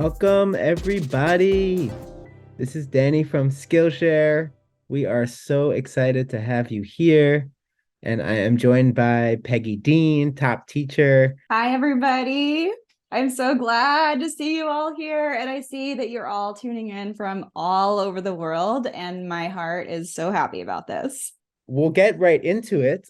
Welcome, everybody. This is Danny from Skillshare. We are so excited to have you here. And I am joined by Peggy Dean, top teacher. Hi, everybody. I'm so glad to see you all here. And I see that you're all tuning in from all over the world. And my heart is so happy about this. We'll get right into it.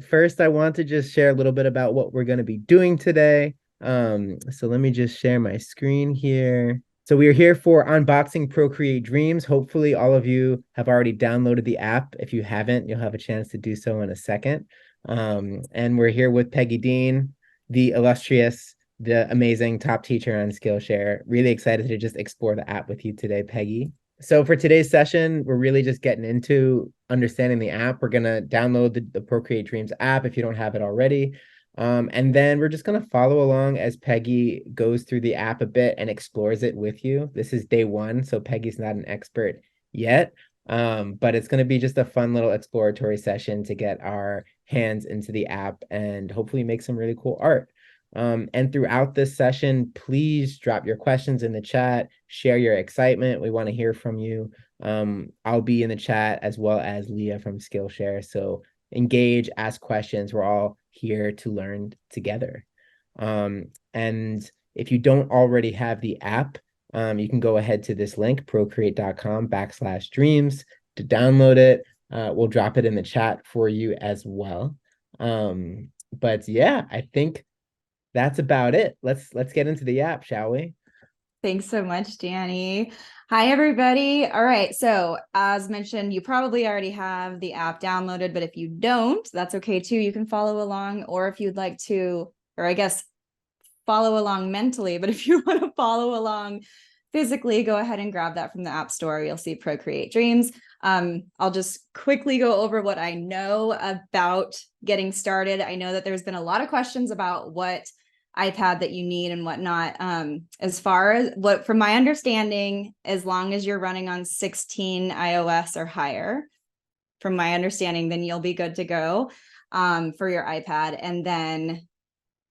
First, I want to just share a little bit about what we're going to be doing today. So let me just share my screen here. So we are here for unboxing Procreate Dreams. Hopefully, all of you have already downloaded the app. If you haven't, you'll have a chance to do so in a second. And we're here with Peggy Dean, the illustrious, the amazing top teacher on Skillshare. Really excited to just explore the app with you today, Peggy. So for today's session, we're really just getting into understanding the app. We're going to download the Procreate Dreams app if you don't have it already. And then we're just going to follow along as Peggy goes through the app a bit and explores it with you. This is day one, so Peggy's not an expert yet, but it's going to be just a fun little exploratory session to get our hands into the app and hopefully make some really cool art. And throughout this session, please drop your questions in the chat, share your excitement. We want to hear from you. I'll be in the chat as well as Leah from Skillshare. So engage, ask questions. We're all here to learn together. And if you don't already have the app, you can go ahead to this link, procreate.com/dreams to download it. We'll drop it in the chat for you as well. But yeah, I think that's about it. Let's get into the app, shall we? Thanks so much, Danny. Hi, everybody. All right. So as mentioned, you probably already have the app downloaded, but if you don't, that's okay too. You can follow along, or if you'd like to, or I guess follow along mentally, but if you want to follow along physically, go ahead and grab that from the App Store. You'll see Procreate Dreams. I'll just quickly go over what I know about getting started. I know that there's been a lot of questions about what iPad that you need and whatnot. As far as what, from my understanding, as long as you're running on 16 iOS or higher, from my understanding, then you'll be good to go for your iPad. And then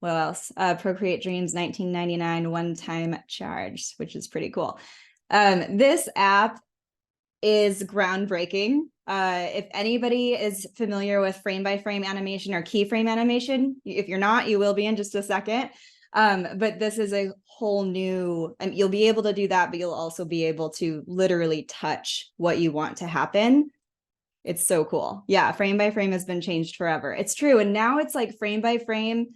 what else? Procreate Dreams, $19.99 one-time charge, which is pretty cool. This app is groundbreaking. If anybody is familiar with frame-by-frame animation or keyframe animation, if you're not, you will be in just a second. But this is a whole new, and you'll be able to do that, but you'll also be able to literally touch what you want to happen. It's so cool. Yeah, frame-by-frame has been changed forever. It's true. And now it's like frame-by-frame.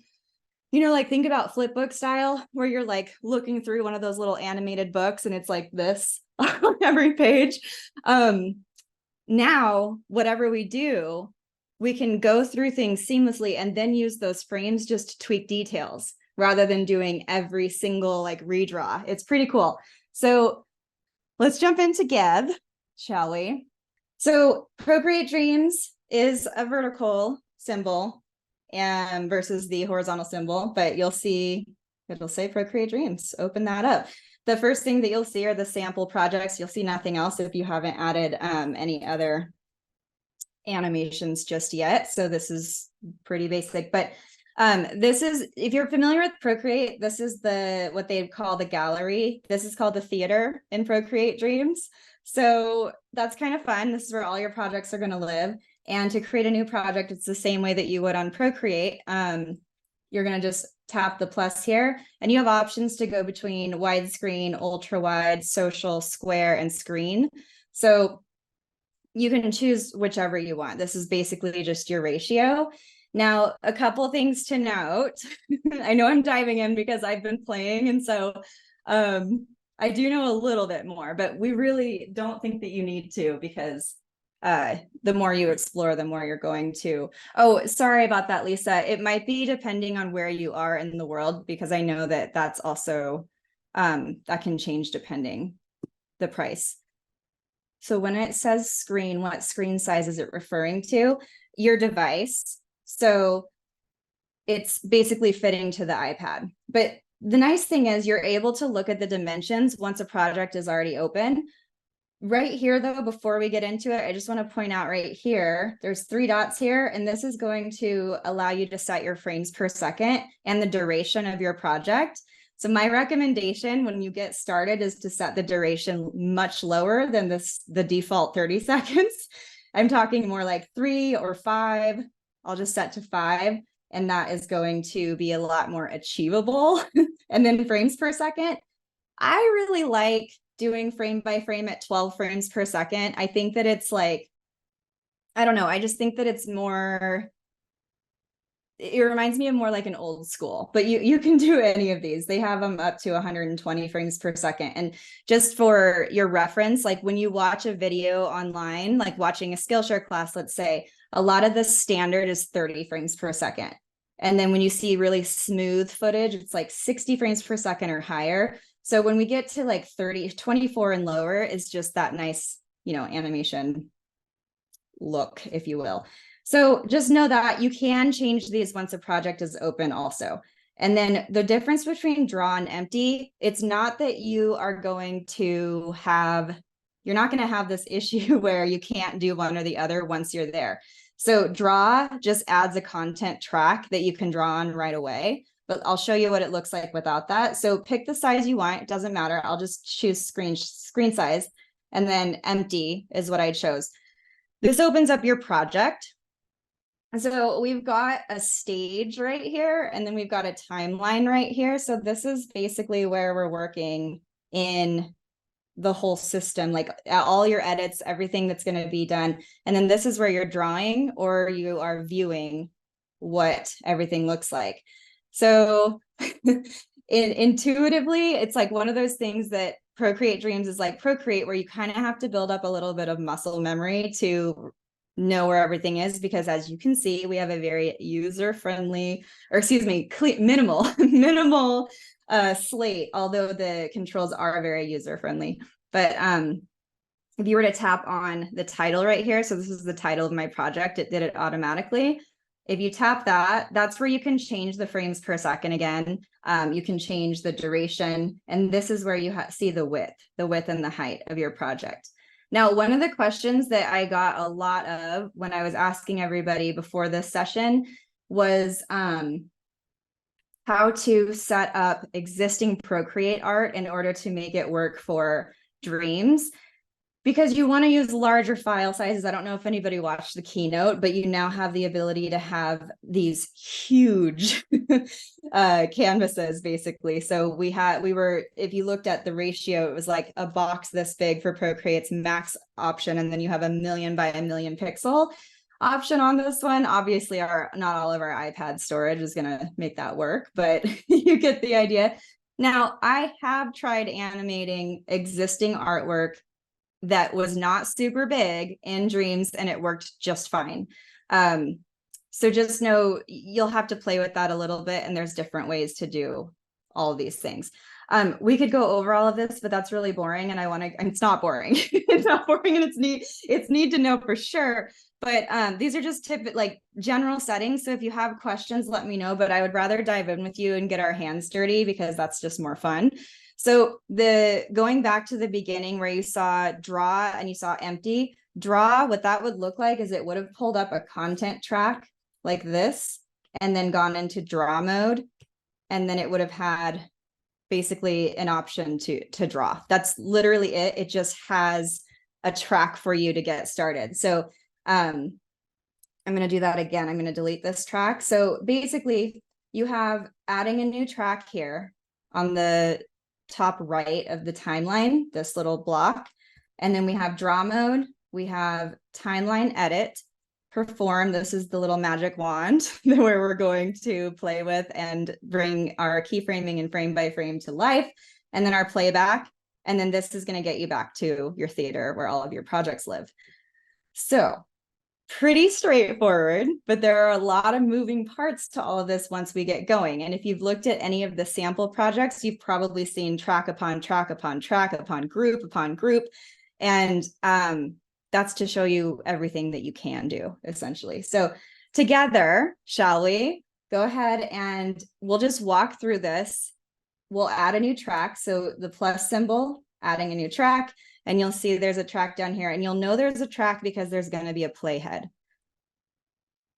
You know, like think about flipbook style, where you're like looking through one of those little animated books and it's like this on every page. Now, whatever we do, we can go through things seamlessly and then use those frames just to tweak details rather than doing every single like redraw. It's pretty cool. So let's jump in together, shall we? So Procreate Dreams is a vertical symbol and versus the horizontal symbol, but you'll see it'll say Procreate Dreams. Open that up. The first thing that you'll see are the sample projects. You'll see nothing else if you haven't added any other animations just yet. So this is pretty basic, but this is, if you're familiar with Procreate, this is what they call the gallery. This is called the theater in Procreate Dreams. So that's kind of fun. This is where all your projects are going to live. And to create a new project, it's the same way that you would on Procreate. You're going to just tap the plus here, and you have options to go between widescreen, ultra wide, social, square, and screen. So you can choose whichever you want. This is basically just your ratio. Now, a couple of things to note. I know I'm diving in because I've been playing, and so I do know a little bit more, but we really don't think that you need to, because the more you explore, the more you're going to. Oh, sorry about that, Lisa. It might be depending on where you are in the world, because I know that that's also that can change depending the price. So when it says screen, what screen size is it referring to? Your device. So it's basically fitting to the iPad. But the nice thing is you're able to look at the dimensions once a project is already open. Right here, though, before we get into it, I just want to point out right here, there's 3 dots here, and this is going to allow you to set your frames per second and the duration of your project. So my recommendation when you get started is to set the duration much lower than the default 30 seconds. I'm talking more like 3 or 5. I'll just set to 5, and that is going to be a lot more achievable. And then frames per second, I really like doing frame by frame at 12 frames per second. I think that it's like, I don't know, I just think that it's more, it reminds me of more like an old school, but you can do any of these. They have them up to 120 frames per second. And just for your reference, like when you watch a video online, like watching a Skillshare class, let's say, a lot of the standard is 30 frames per second. And then when you see really smooth footage, it's like 60 frames per second or higher. So when we get to like 30, 24 and lower is just that nice, animation look, if you will. So just know that you can change these once a project is open also. And then the difference between draw and empty, it's not that you're not going to have this issue where you can't do one or the other once you're there. So draw just adds a content track that you can draw on right away, but I'll show you what it looks like without that. So pick the size you want, it doesn't matter. I'll just choose screen size, and then empty is what I chose. This opens up your project. So we've got a stage right here, and then we've got a timeline right here. So this is basically where we're working in the whole system, like all your edits, everything that's going to be done. And then this is where you're drawing or you are viewing what everything looks like. So intuitively, it's like one of those things that Procreate Dreams is like Procreate, where you kind of have to build up a little bit of muscle memory to know where everything is, because as you can see, we have a very user-friendly, or excuse me, minimal slate, although the controls are very user-friendly. But if you were to tap on the title right here, so this is the title of my project, it did it automatically. If you tap that, that's where you can change the frames per second again. You can change the duration, and this is where you see the width and the height of your project. Now, one of the questions that I got a lot of when I was asking everybody before this session was how to set up existing Procreate art in order to make it work for Dreams, because you want to use larger file sizes. I don't know if anybody watched the keynote, but you now have the ability to have these huge canvases, basically. So if you looked at the ratio, it was like a box this big for Procreate's max option, and then you have 1,000,000 by 1,000,000 pixel option on this one. Obviously, not all of our iPad storage is going to make that work, but you get the idea. Now, I have tried animating existing artwork that was not super big in Dreams, and it worked just fine. So just know you'll have to play with that a little bit, and there's different ways to do all of these things. We could go over all of this, but that's really boring, and it's not boring. It's not boring, and it's need to know for sure. But these are just like general settings. So if you have questions, let me know, but I would rather dive in with you and get our hands dirty, because that's just more fun. So going back to the beginning where you saw draw and you saw empty, draw, what that would look like is it would have pulled up a content track like this, and then gone into draw mode. And then it would have had basically an option to draw. That's literally it. It just has a track for you to get started. So I'm going to do that again. I'm going to delete this track. So basically you have adding a new track here on the top right of the timeline, this little block. And then we have draw mode, we have timeline edit, perform. This is the little magic wand where we're going to play with and bring our keyframing and frame by frame to life. And then our playback. And then this is going to get you back to your theater where all of your projects live. So pretty straightforward, but there are a lot of moving parts to all of this once we get going. And if you've looked at any of the sample projects, you've probably seen track upon track upon track upon group. And that's to show you everything that you can do, essentially. So together, shall we go ahead and we'll just walk through this. We'll add a new track. So the plus symbol, adding a new track. And you'll see there's a track down here, and you'll know there's a track because there's going to be a playhead.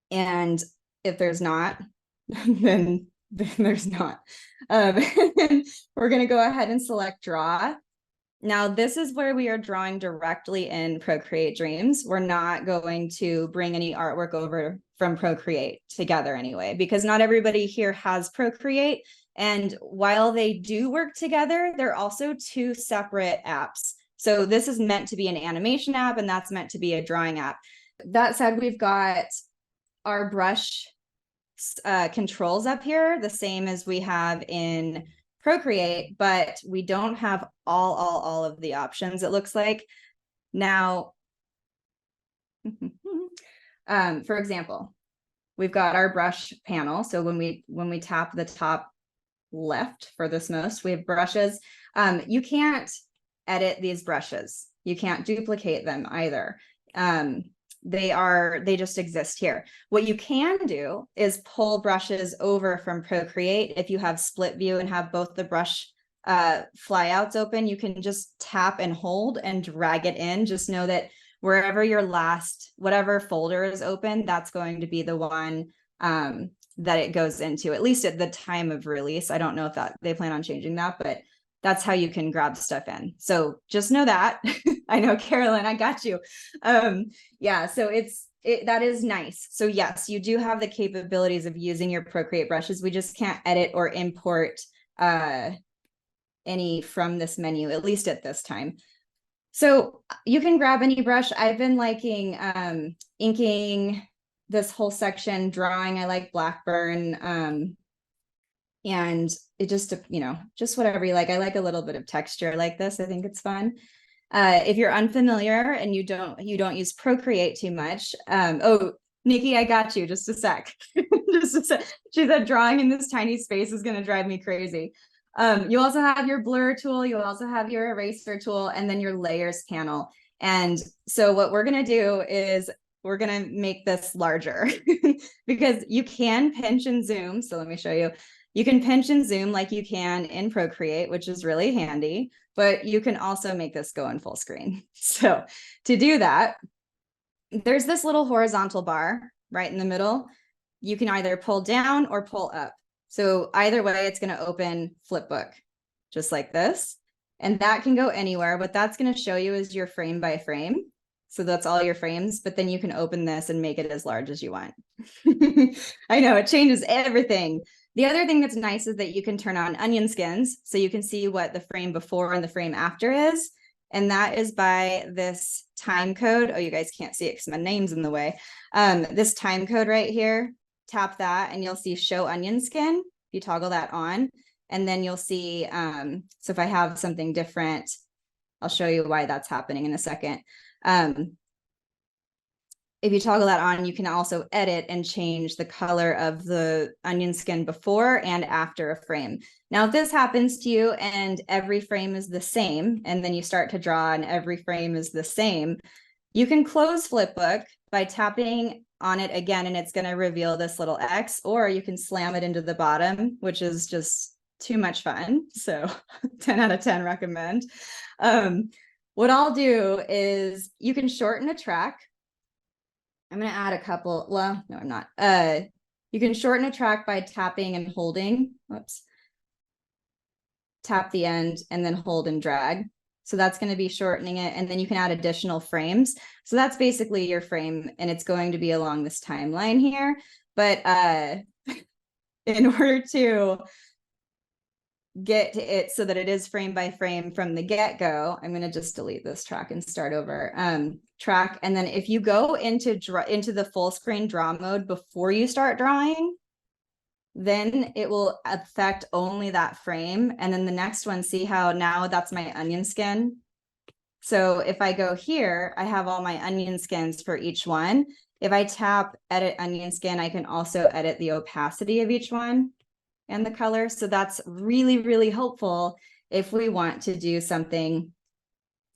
And if there's not, then There's not. And we're going to go ahead and select draw. Now, this is where we are drawing directly in Procreate Dreams. We're not going to bring any artwork over from Procreate together anyway, because not everybody here has Procreate. And while they do work together, they're also two separate apps. So this is meant to be an animation app, and that's meant to be a drawing app. That said, we've got our brush controls up here, the same as we have in Procreate, but we don't have all of the options, it looks like. Now, for example, we've got our brush panel. So when we tap the top left furthest most, we have brushes. You can't edit these brushes. You can't duplicate them either. They just exist here. What you can do is pull brushes over from Procreate. If you have split view and have both the brush flyouts open, you can just tap and hold and drag it in. Just know that wherever your whatever folder is open, that's going to be the one that it goes into, at least at the time of release. I don't know if they plan on changing that, but that's how you can grab stuff in. So just know that. I know, Carolyn, I got you. Yeah, so that is nice. So yes, you do have the capabilities of using your Procreate brushes. We just can't edit or import any from this menu, at least at this time. So you can grab any brush. I've been liking inking this whole section, drawing. I like Blackburn. And it just, just whatever you like. I like a little bit of texture like this. I think it's fun. If you're unfamiliar and you don't use Procreate too much. Oh, Nikki, I got you. Just a sec. Just a sec. She said drawing in this tiny space is going to drive me crazy. You also have your blur tool. You also have your eraser tool, and then your layers panel. And so what we're going to do is we're going to make this larger because you can pinch and zoom. So let me show you. You can pinch and zoom like you can in Procreate, which is really handy, but you can also make this go in full screen. So to do that, there's this little horizontal bar right in the middle. You can either pull down or pull up. So either way, it's going to open Flipbook just like this. And that can go anywhere. What that's going to show you is your frame by frame. So that's all your frames, but then you can open this and make it as large as you want. I know, it changes everything. The other thing that's nice is that you can turn on onion skins, so you can see what the frame before and the frame after is. And that is by this time code. Oh, you guys can't see it because my name's in the way. This time code right here, tap that and you'll see show onion skin. You toggle that on, and then you'll see, so if I have something different, I'll show you why that's happening in a second. If you toggle that on, you can also edit and change the color of the onion skin before and after a frame. Now, if this happens to you and every frame is the same, and then you start to draw and every frame is the same, you can close Flipbook by tapping on it again, and it's going to reveal this little X, or you can slam it into the bottom, which is just too much fun. So 10 out of 10 recommend. What I'll do is you can shorten a track. I'm going to add a couple. Well, no, I'm not. You can shorten a track by tapping and holding. Whoops. Tap the end and then hold and drag. So that's going to be shortening it. And then you can add additional frames. So that's basically your frame, and it's going to be along this timeline here. But in order to get it so that it is frame by frame from the get-go, I'm going to just delete this track and start over. Track, and then if you go into the full screen draw mode before you start drawing, then it will affect only that frame. And then the next one, see how now that's my onion skin. So if I go here, I have all my onion skins for each one. If I tap edit onion skin, I can also edit the opacity of each one and the color. So that's really, really helpful if we want to do something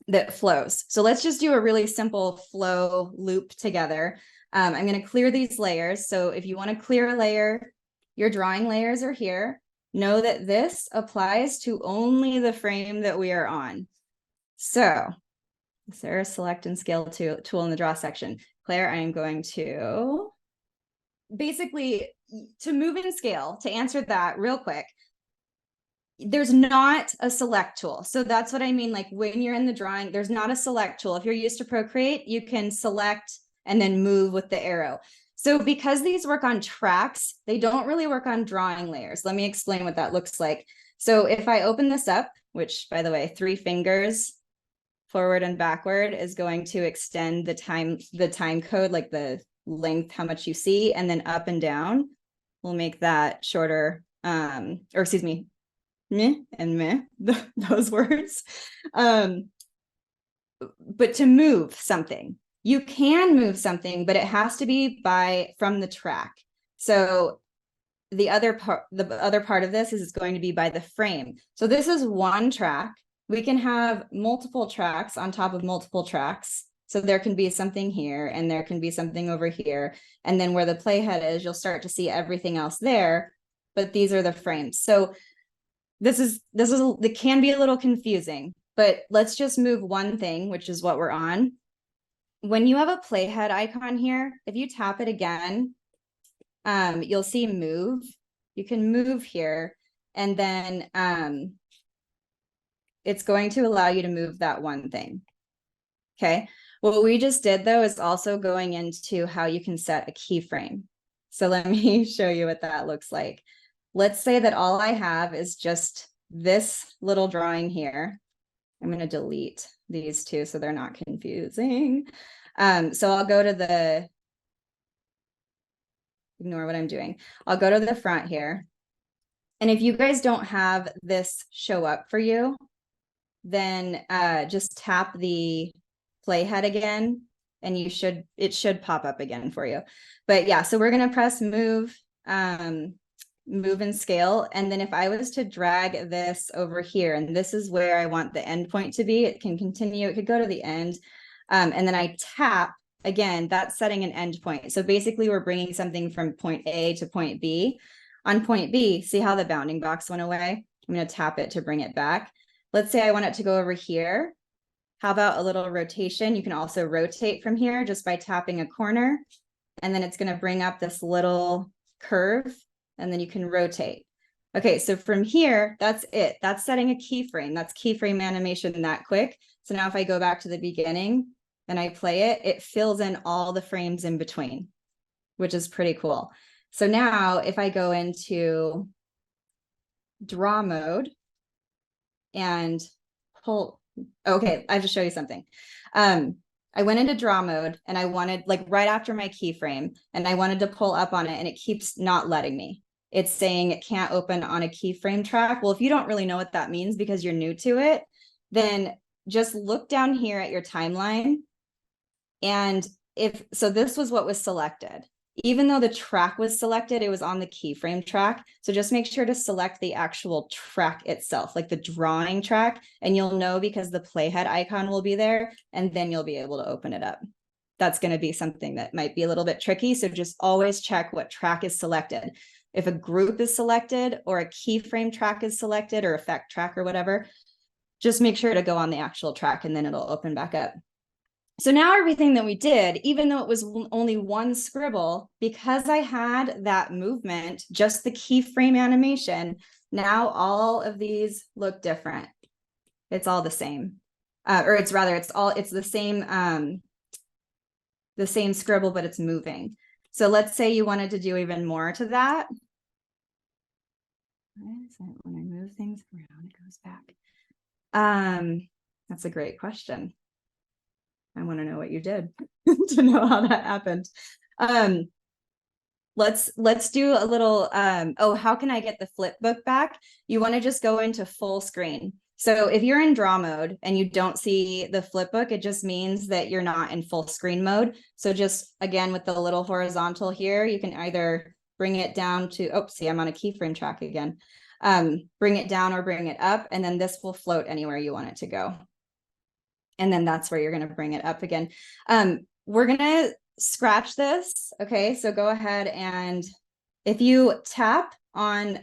that flows. So let's just do a really simple flow loop together. I'm going to clear these layers. So if you want to clear a layer, your drawing layers are here. Know that this applies to only the frame that we are on. So is there a select and scale tool in the draw section? Claire, I am going to basically to move and scale, to answer that real quick, there's not a select tool. So that's what I mean. Like when you're in the drawing, there's not a select tool. If you're used to Procreate, you can select and then move with the arrow. So because these work on tracks, they don't really work on drawing layers. Let me explain what that looks like. So if I open this up, which by the way, 3 fingers forward and backward is going to extend the time code, like the length, how much you see, and then up and down will make that shorter, or excuse me, meh and meh, those words. But to move something, you can move something, but it has to be from the track. So the other part of this is it's going to be by the frame. So this is one track. We can have multiple tracks on top of multiple tracks. So there can be something here and there can be something over here. And then where the playhead is, you'll start to see everything else there, but these are the frames. So it can be a little confusing, but let's just move one thing, which is what we're on. When you have a playhead icon here, if you tap it again, you'll see move. You can move here, and then it's going to allow you to move that one thing. Okay. What we just did though is also going into how you can set a keyframe. So let me show you what that looks like. Let's say that all I have is just this little drawing here. I'm going to delete these two so they're not confusing. So I'll go to ignore what I'm doing. I'll go to the front here. And if you guys don't have this show up for you, then just tap the playhead again and it should pop up again for you. But yeah, so we're going to press move and scale. And then if I was to drag this over here, and this is where I want the endpoint to be, it can continue, it could go to the end. And then I tap again, that's setting an endpoint. So basically we're bringing something from point A to point B. On point B, see how the bounding box went away? I'm going to tap it to bring it back. Let's say I want it to go over here. How about a little rotation? You can also rotate from here just by tapping a corner, and then it's going to bring up this little curve, and then you can rotate. Okay, so from here, that's it. That's setting a keyframe. That's keyframe animation that quick. So now if I go back to the beginning and I play it, it fills in all the frames in between, which is pretty cool. So now if I go into draw mode and pull, okay, I have to show you something. I went into draw mode and I wanted, like right after my keyframe, and I wanted to pull up on it and it keeps not letting me. It's saying it can't open on a keyframe track. Well, if you don't really know what that means because you're new to it, then just look down here at your timeline. And so this was what was selected. Even though the track was selected, it was on the keyframe track. So just make sure to select the actual track itself, like the drawing track, and you'll know because the playhead icon will be there, and then you'll be able to open it up. That's going to be something that might be a little bit tricky. So just always check what track is selected. If a group is selected or a keyframe track is selected or effect track or whatever, just make sure to go on the actual track and then it'll open back up. So now everything that we did, even though it was only one scribble, because I had that movement, just the keyframe animation, now all of these look different. It's all the same, or it's the same scribble, but it's moving. So let's say you wanted to do even more to that. What is it when I move things around, it goes back? That's a great question. I want to know what you did to know how that happened. Let's do a little, how can I get the flip book back? You want to just go into full screen. So if you're in draw mode and you don't see the flip book, it just means that you're not in full screen mode. So just again, with the little horizontal here, you can either bring it down to, see, I'm on a keyframe track again. Bring it down or bring it up, and then this will float anywhere you want it to go. And then that's where you're going to bring it up again. We're going to scratch this. Okay, so go ahead, and if you tap on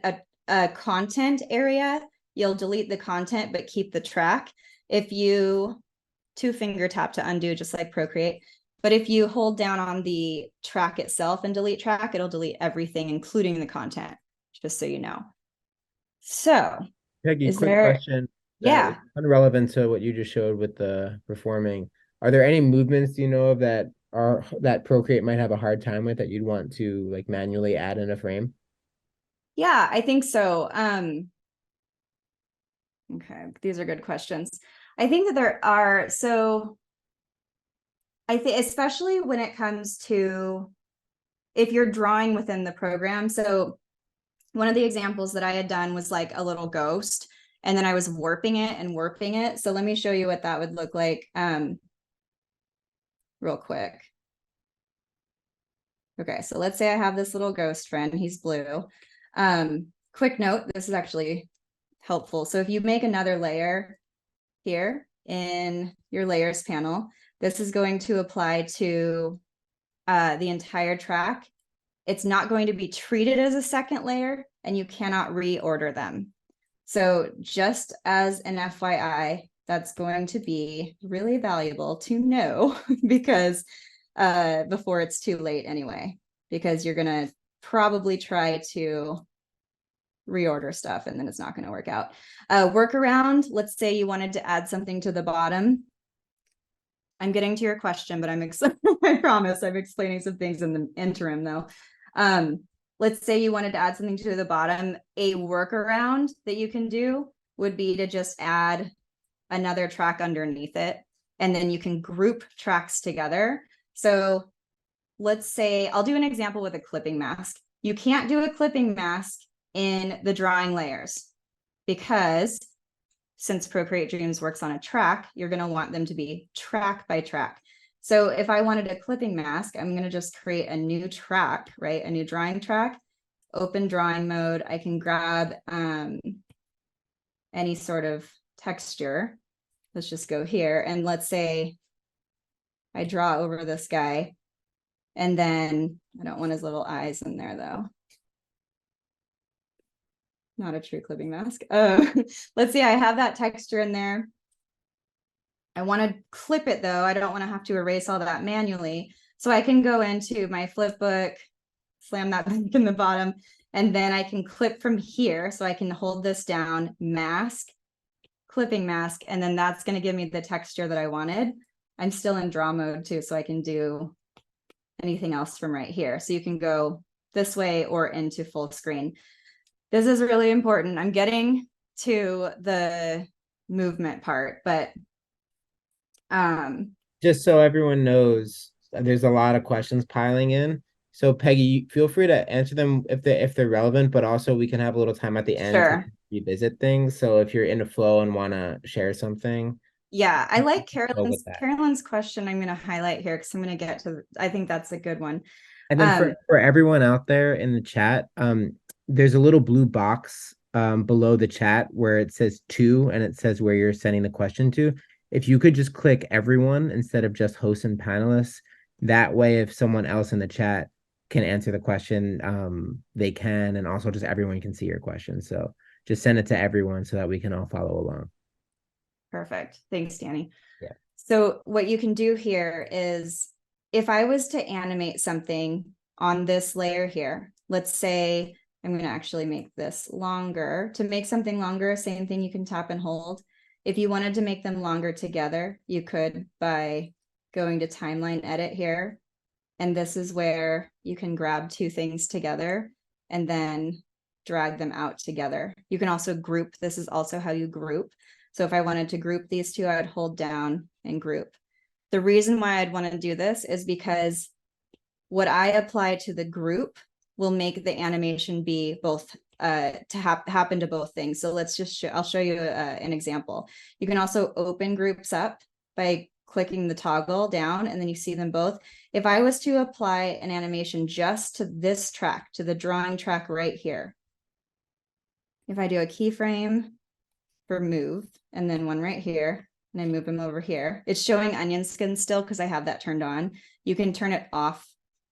a content area, you'll delete the content, but keep the track. If you 2-finger tap to undo, just like Procreate. But if you hold down on the track itself and delete track, it'll delete everything, including the content, just so you know. So Peggy, is quick there, question that is yeah. unrelevant to what you just showed with the performing. Are there any movements you know of that Procreate might have a hard time with that you'd want to like manually add in a frame? Yeah, I think so. Okay, these are good questions. I think that there are, so I think especially when it comes to if you're drawing within the program. So one of the examples that I had done was like a little ghost, and then I was warping it and warping it. So let me show you what that would look like real quick. Okay, so let's say I have this little ghost friend, he's blue. Quick note, this is actually helpful. So if you make another layer here in your layers panel, this is going to apply to the entire track. It's not going to be treated as a second layer, and you cannot reorder them. So just as an FYI, that's going to be really valuable to know because before it's too late anyway, because you're going to probably try to reorder stuff and then it's not going to work out. Workaround, let's say you wanted to add something to the bottom. I'm getting to your question, but I promise I'm explaining some things in the interim though. Let's say you wanted to add something to the bottom. A workaround that you can do would be to just add another track underneath it, and then you can group tracks together. So let's say I'll do an example with a clipping mask. You can't do a clipping mask in the drawing layers because since Procreate Dreams works on a track, you're going to want them to be track by track. So if I wanted a clipping mask, I'm going to just create a new track, right? A new drawing track, open drawing mode. I can grab any sort of texture. Let's just go here. And let's say I draw over this guy. And then I don't want his little eyes in there though. Not a true clipping mask. Let's see, I have that texture in there. I want to clip it though. I don't want to have to erase all that manually. So I can go into my flip book, slam that back in the bottom, and then I can clip from here. So I can hold this down, mask, clipping mask, and then that's going to give me the texture that I wanted. I'm still in draw mode too, so I can do anything else from right here. So you can go this way or into full screen. This is really important. I'm getting to the movement part, but Just so everyone knows, there's a lot of questions piling in. So Peggy, feel free to answer them if they're relevant, but also we can have a little time at the end to sure. revisit things. So if you're in a flow and want to share something, Yeah, I like go with that. Carolyn's question. I'm going to highlight here because I'm going to get to, I think that's a good one. And then for everyone out there in the chat, there's a little blue box below the chat where it says to and it says where you're sending the question to. If you could just click everyone instead of just hosts and panelists, that way if someone else in the chat can answer the question, they can, and also just everyone can see your question. So just send it to everyone so that we can all follow along. Perfect. Thanks, Danny. Yeah. So what you can do here is if I was to animate something on this layer here, let's say I'm going to actually make this longer. To make something longer, same thing, you can tap and hold. If you wanted to make them longer together, you could by going to timeline edit here. And this is where you can grab two things together and then drag them out together. You can also group. This is also how you group. So if I wanted to group these two, I'd hold down and group. The reason why I'd want to do this is because what I apply to the group will make the animation be both to happen to both things. So let's just I'll show you an example. You can also open groups up by clicking the toggle down and then you see them both. If I was to apply an animation just to this track, to the drawing track right here, if I do a keyframe for move and then one right here, and I move them over here, it's showing onion skin still because I have that turned on. You can turn it off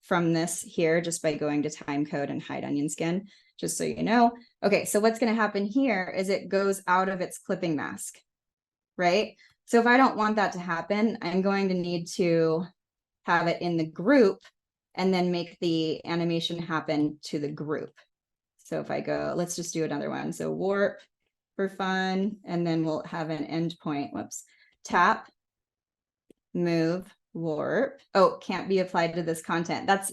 from this here just by going to time code and hide onion skin, just so you know. Okay, so what's going to happen here is it goes out of its clipping mask, right? So if I don't want that to happen, I'm going to need to have it in the group, and then make the animation happen to the group. So if I go, let's just do another one. So warp for fun, and then we'll have an endpoint. Whoops. Tap, move, warp. Oh, can't be applied to this content. That's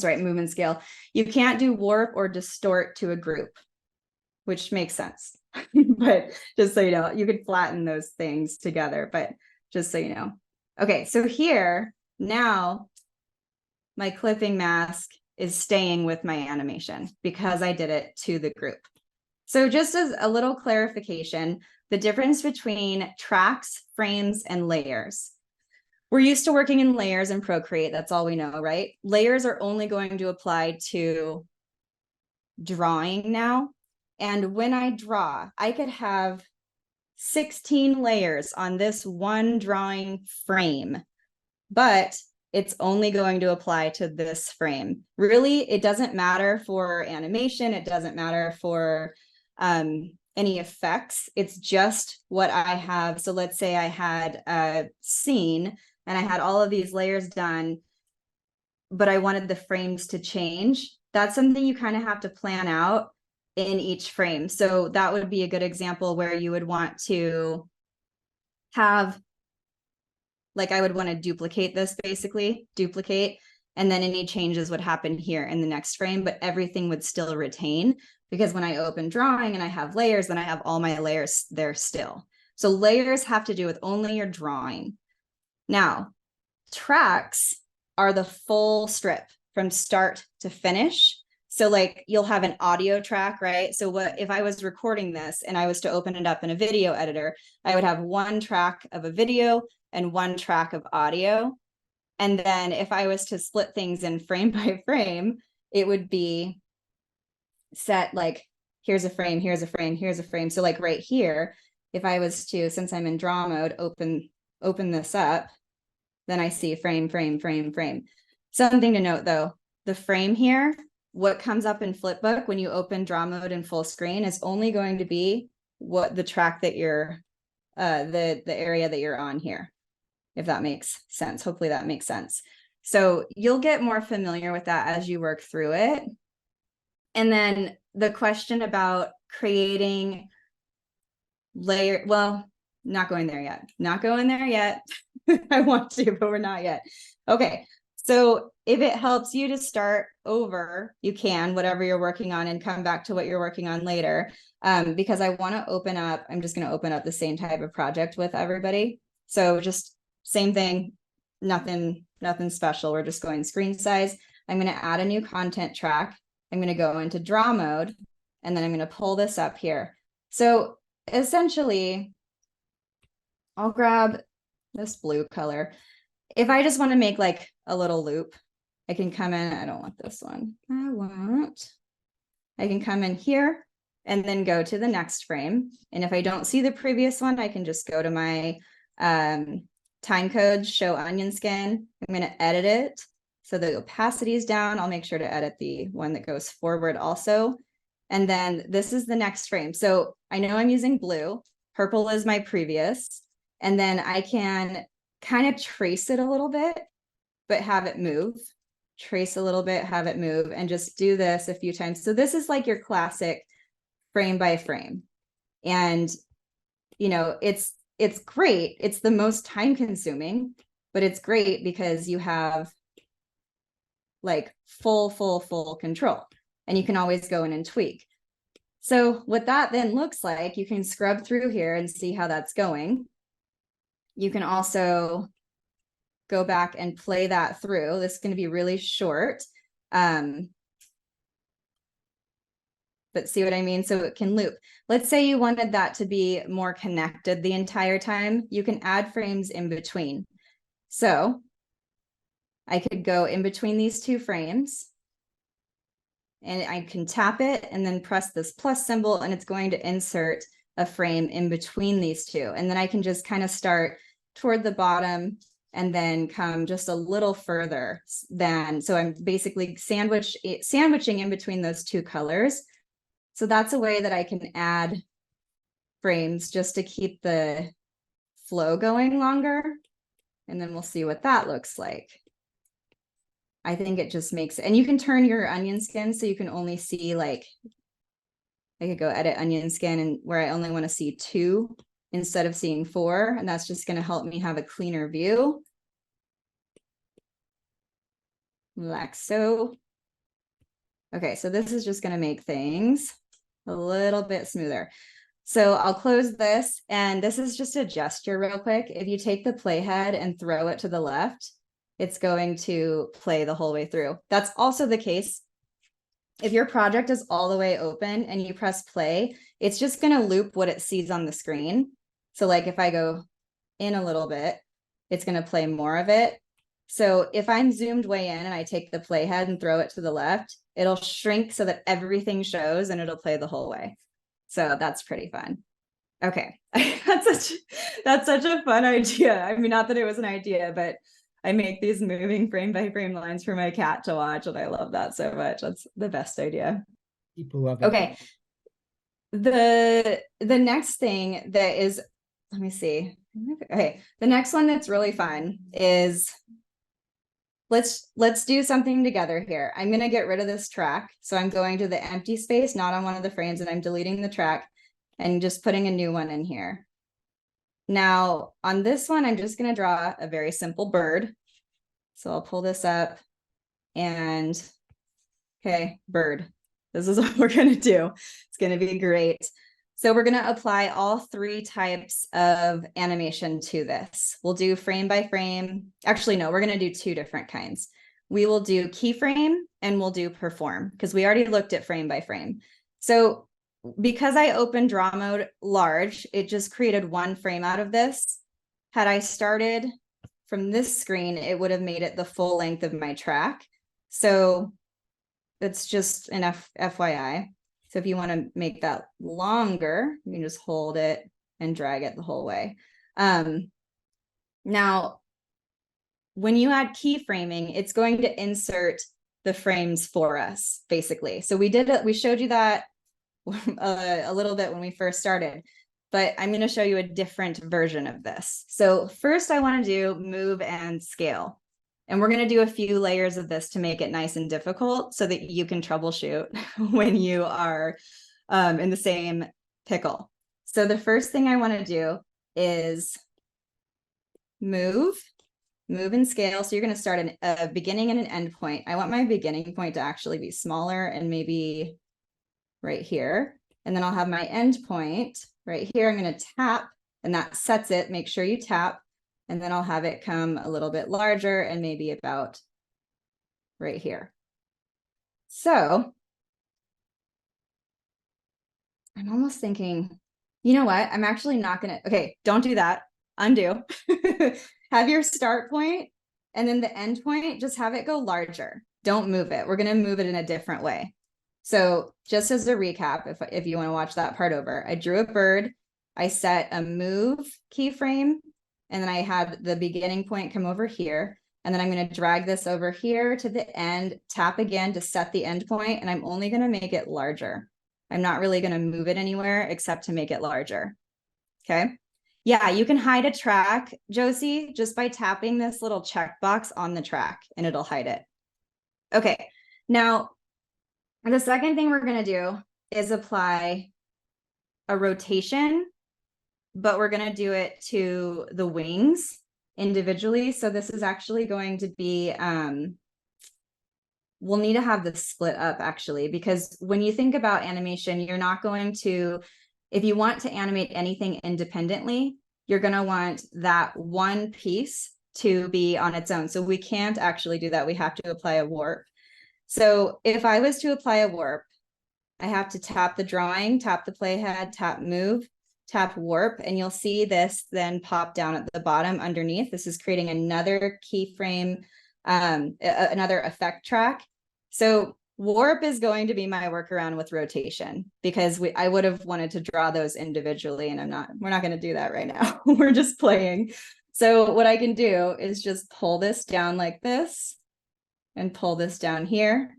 right, move and scale. You can't do warp or distort to a group, which makes sense. But just so you know, you could flatten those things together, but just so you know. Okay, so here, now my clipping mask is staying with my animation because I did it to the group. So just as a little clarification, the difference between tracks, frames, and layers. We're used to working in layers in Procreate. That's all we know, right? Layers are only going to apply to drawing now. And when I draw, I could have 16 layers on this one drawing frame, but it's only going to apply to this frame. Really, it doesn't matter for animation. It doesn't matter for any effects. It's just what I have. So let's say I had a scene and I had all of these layers done, but I wanted the frames to change. That's something you kind of have to plan out in each frame. So that would be a good example where you would want to have, like, I would want to duplicate this, basically duplicate, and then any changes would happen here in the next frame, but everything would still retain, because when I open drawing and I have layers, then I have all my layers there still. So layers have to do with only your drawing. Now, tracks are the full strip from start to finish. So like you'll have an audio track, right? So what if I was recording this and I was to open it up in a video editor, I would have one track of a video and one track of audio. And then if I was to split things in frame by frame, it would be set like, here's a frame, here's a frame, here's a frame. So like right here, if I was to, since I'm in draw mode, open this up, then I see frame, frame, frame, frame. Something to note though, the frame here, what comes up in Flipbook when you open draw mode in full screen is only going to be what the track that you're, the area that you're on here, if that makes sense. Hopefully that makes sense. So you'll get more familiar with that as you work through it. And then the question about creating layer, well, not going there yet. Not going there yet. I want to, but we're not yet. Okay. So if it helps you to start over, you can, whatever you're working on, and come back to what you're working on later. Because I want to open up, I'm just going to open up the same type of project with everybody. So just same thing, nothing special. We're just going screen size. I'm going to add a new content track. I'm going to go into draw mode, and then I'm going to pull this up here. So essentially, I'll grab this blue color. If I just want to make like a little loop, I can come in. I don't want this one. I can come in here and then go to the next frame. And if I don't see the previous one, I can just go to my time code, show onion skin. I'm going to edit it so the opacity is down. I'll make sure to edit the one that goes forward also. And then this is the next frame. So I know I'm using blue. Purple is my previous. And then I can kind of trace it a little bit, but have it move. Trace a little bit, have it move, and just do this a few times. So this is like your classic frame by frame. And, you know, it's great. It's the most time consuming, but it's great because you have like full control, and you can always go in and tweak. So what that then looks like, you can scrub through here and see how that's going. You can also go back and play that through. This is going to be really short. But see what I mean? So it can loop. Let's say you wanted that to be more connected the entire time. You can add frames in between. So I could go in between these two frames, and I can tap it and then press this plus symbol, and it's going to insert a frame in between these two. And then I can just kind of start toward the bottom and then come just a little further than, so I'm basically sandwiching in between those two colors. So that's a way that I can add frames just to keep the flow going longer. and then we'll see what that looks like. I think it just makes it, and you can turn your onion skin so you can only see like, I could go edit onion skin and where I only want to see 2 instead of seeing 4, and that's just going to help me have a cleaner view. Like so. Okay, so this is just going to make things a little bit smoother. So I'll close this, and this is just a gesture real quick. If you take the playhead and throw it to the left, it's going to play the whole way through. That's also the case if your project is all the way open and you press play, it's just going to loop what it sees on the screen. So like if I go in a little bit, it's going to play more of it. So if I'm zoomed way in and I take the playhead and throw it to the left, it'll shrink so that everything shows and it'll play the whole way. So that's pretty fun. Okay, that's such a fun idea. I mean, not that it was an idea, but I make these moving frame by frame lines for my cat to watch, and I love that so much. That's the best idea. People love it. Okay. The next thing that is, let me see. Okay, the next one that's really fun is let's do something together here. I'm going to get rid of this track. So I'm going to the empty space, not on one of the frames, and I'm deleting the track and just putting a new one in here. Now on this one, I'm just going to draw a very simple bird. So I'll pull this up and okay, bird. This is what we're going to do. It's going to be great. So we're going to apply all 3 types of animation to this. We'll do frame by frame. Actually, no, we're going to do 2 different kinds. We will do keyframe and we'll do perform because we already looked at frame by frame. So because I opened draw mode large, it just created 1 frame out of this. Had I started from this screen, it would have made it the full length of my track. So it's just an FYI. So if you want to make that longer, you can just hold it and drag it the whole way. Now, when you add keyframing, it's going to insert the frames for us, basically. So we showed you that a little bit when we first started, but I'm going to show you a different version of this. So first I want to do move and scale. And we're going to do a few layers of this to make it nice and difficult so that you can troubleshoot when you are in the same pickle. So the first thing I want to do is move and scale. So you're going to start a beginning and an end point. I want my beginning point to actually be smaller and maybe right here. And then I'll have my end point right here. I'm going to tap and that sets it. Make sure you tap. And then I'll have it come a little bit larger and maybe about right here. So I'm almost thinking, you know what? I'm actually not going to, okay, don't do that. Undo. Have your start point and then the end point, just have it go larger. Don't move it. We're going to move it in a different way. So just as a recap, if you want to watch that part over, I drew a bird. I set a move keyframe. And then I had the beginning point come over here. And then I'm going to drag this over here to the end, tap again to set the end point, and I'm only going to make it larger. I'm not really going to move it anywhere except to make it larger. Okay. Yeah, you can hide a track, Josie, just by tapping this little checkbox on the track and it'll hide it. Okay. Now, the second thing we're going to do is apply a rotation, but we're going to do it to the wings individually. So this is actually going to be, we'll need to have this split up actually, because when you think about animation, you're not going to, if you want to animate anything independently, you're going to want that one piece to be on its own. So we can't actually do that. We have to apply a warp. So if I was to apply a warp, I have to tap the drawing, tap the playhead, tap move, tap warp, and you'll see this then pop down at the bottom underneath. This is creating another keyframe, another effect track. So warp is going to be my workaround with rotation because I would have wanted to draw those individually and we're not going to do that right now. We're just playing. So what I can do is just pull this down like this and pull this down here.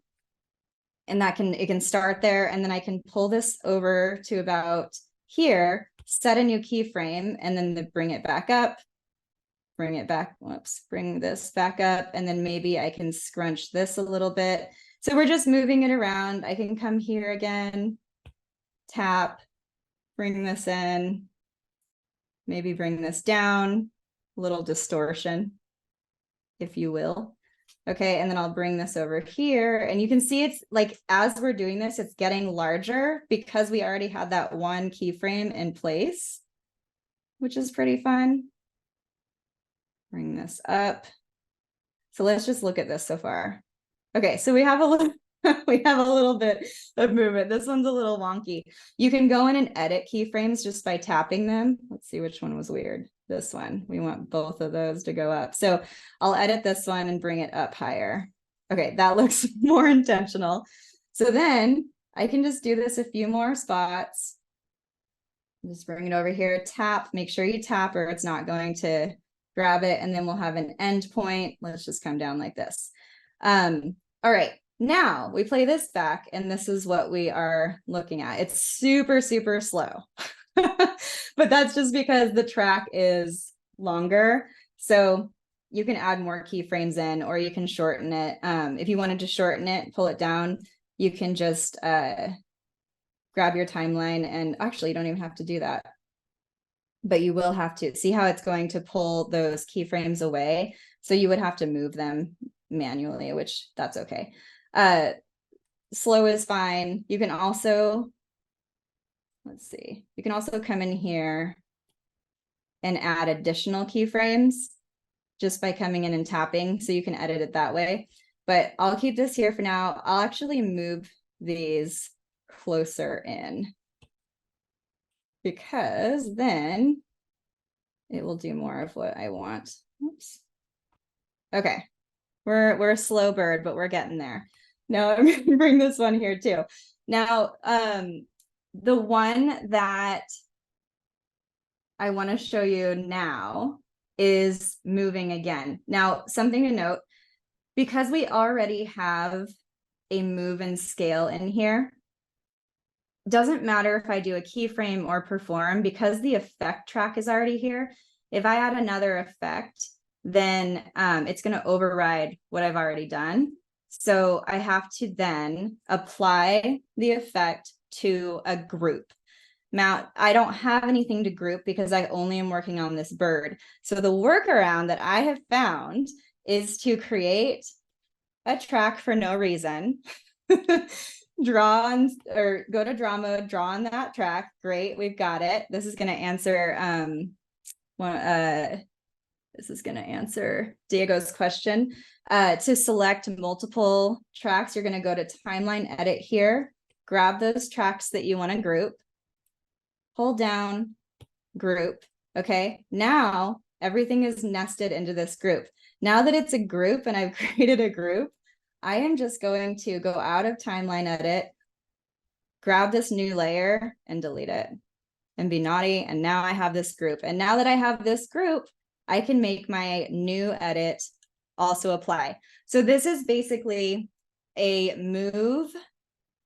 And it can start there. And then I can pull this over to about here, set a new keyframe, and then bring it back up bring it back. Whoops, bring this back up. And then maybe I can scrunch this a little bit. So we're just moving it around. I can come here again, tap, bring this in, maybe bring this down, a little distortion, if you will. Okay, and then I'll bring this over here, and you can see it's like, as we're doing this, it's getting larger because we already had that one keyframe in place, which is pretty fun. Bring this up. So let's just look at this so far. Okay, so we have a little we have a little bit of movement. This one's a little wonky. You can go in and edit keyframes just by tapping them. Let's see which one was weird. This one. We want both of those to go up. So I'll edit this one and bring it up higher. Okay, that looks more intentional. So then I can just do this a few more spots. Just bring it over here, tap, make sure you tap or it's not going to grab it. And then we'll have an end point. Let's just come down like this. All right. Now we play this back and this is what we are looking at. It's super, super slow, but that's just because the track is longer. So you can add more keyframes in, or you can shorten it. If you wanted to shorten it, pull it down, you can just grab your timeline, and actually you don't even have to do that, but you will have to see how it's going to pull those keyframes away. So you would have to move them manually, which that's okay. Slow is fine. You can also, let's see, you can also come in here and add additional keyframes just by coming in and tapping. So you can edit it that way, but I'll keep this here for now. I'll actually move these closer in because then it will do more of what I want. Oops. Okay. We're a slow bird, but we're getting there. Now I'm going to bring this one here too. Now, the one that I want to show you now is moving again. Now, something to note, because we already have a move and scale in here, doesn't matter if I do a keyframe or perform, because the effect track is already here. If I add another effect, then it's going to override what I've already done. So I have to then apply the effect to a group. Now, I don't have anything to group because I only am working on this bird. So the workaround that I have found is to create a track for no reason. Draw on, or go to draw mode, draw on that track. Great, we've got it. This is going to answer this is going to answer Diego's question. To select multiple tracks, you're going to go to timeline edit here, grab those tracks that you want to group, hold down, group. Okay, now everything is nested into this group. Now that it's a group and I've created a group, I am just going to go out of timeline edit, grab this new layer and delete it and be naughty. And now I have this group. And now that I have this group, I can make my new edit also apply. So this is basically a move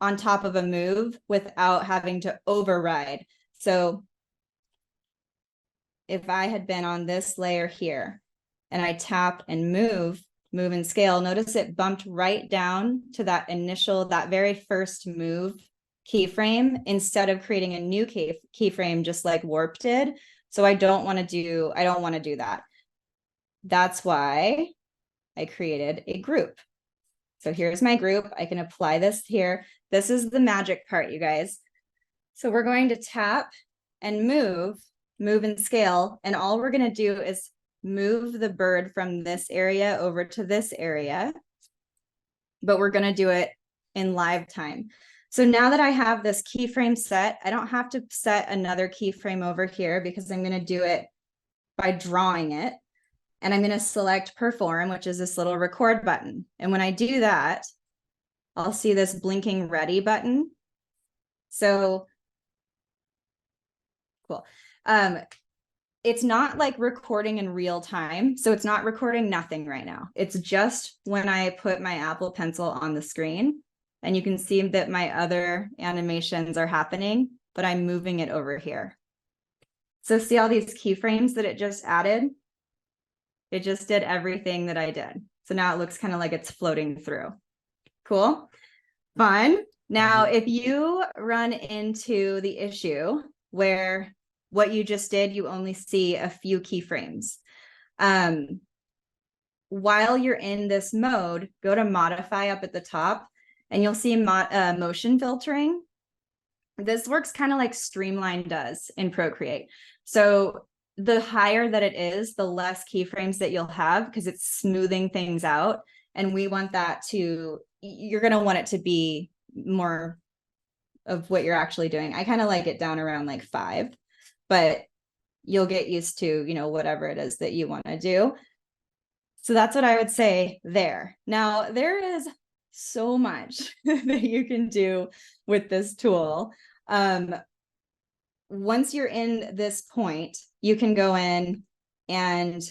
on top of a move without having to override. So if I had been on this layer here and I tap and move and scale, notice it bumped right down to that initial, that very first move keyframe instead of creating a new keyframe just like Warp did. So I don't want to do that. That's why I created a group. So here's my group. I can apply this here. This is the magic part, you guys. So we're going to tap and move and scale. And all we're going to do is move the bird from this area over to this area. But we're going to do it in live time. So now that I have this keyframe set, I don't have to set another keyframe over here because I'm going to do it by drawing it. And I'm going to select perform, which is this little record button. And when I do that, I'll see this blinking ready button. So cool. It's not like recording in real time. So it's not recording nothing right now. It's just when I put my Apple Pencil on the screen. And you can see that my other animations are happening, but I'm moving it over here. So see all these keyframes that it just added? It just did everything that I did. So now it looks kind of like it's floating through. Cool. Fun. Now, if you run into the issue where what you just did, you only see a few keyframes. While you're in this mode, go to modify up at the top and you'll see motion filtering. This works kind of like Streamline does in Procreate. So the higher that it is, the less keyframes that you'll have because it's smoothing things out. And we want that to, you're going to want it to be more of what you're actually doing. I kind of like it down around like 5, but you'll get used to, you know, whatever it is that you want to do. So that's what I would say there. Now, there is so much that you can do with this tool. Once you're in this point, you can go in and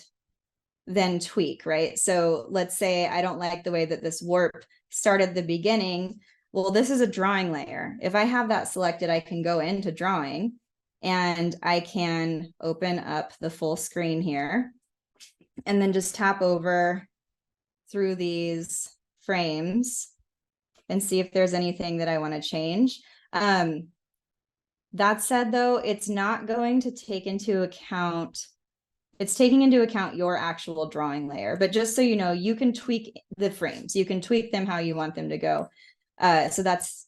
then tweak, right? So let's say I don't like the way that this warp started the beginning. Well, this is a drawing layer. If I have that selected, I can go into drawing and I can open up the full screen here and then just tap over through these frames and see if there's anything that I want to change. That said, though, it's not going to take into account, it's taking into account your actual drawing layer. But just so you know, you can tweak the frames. You can tweak them how you want them to go. So that's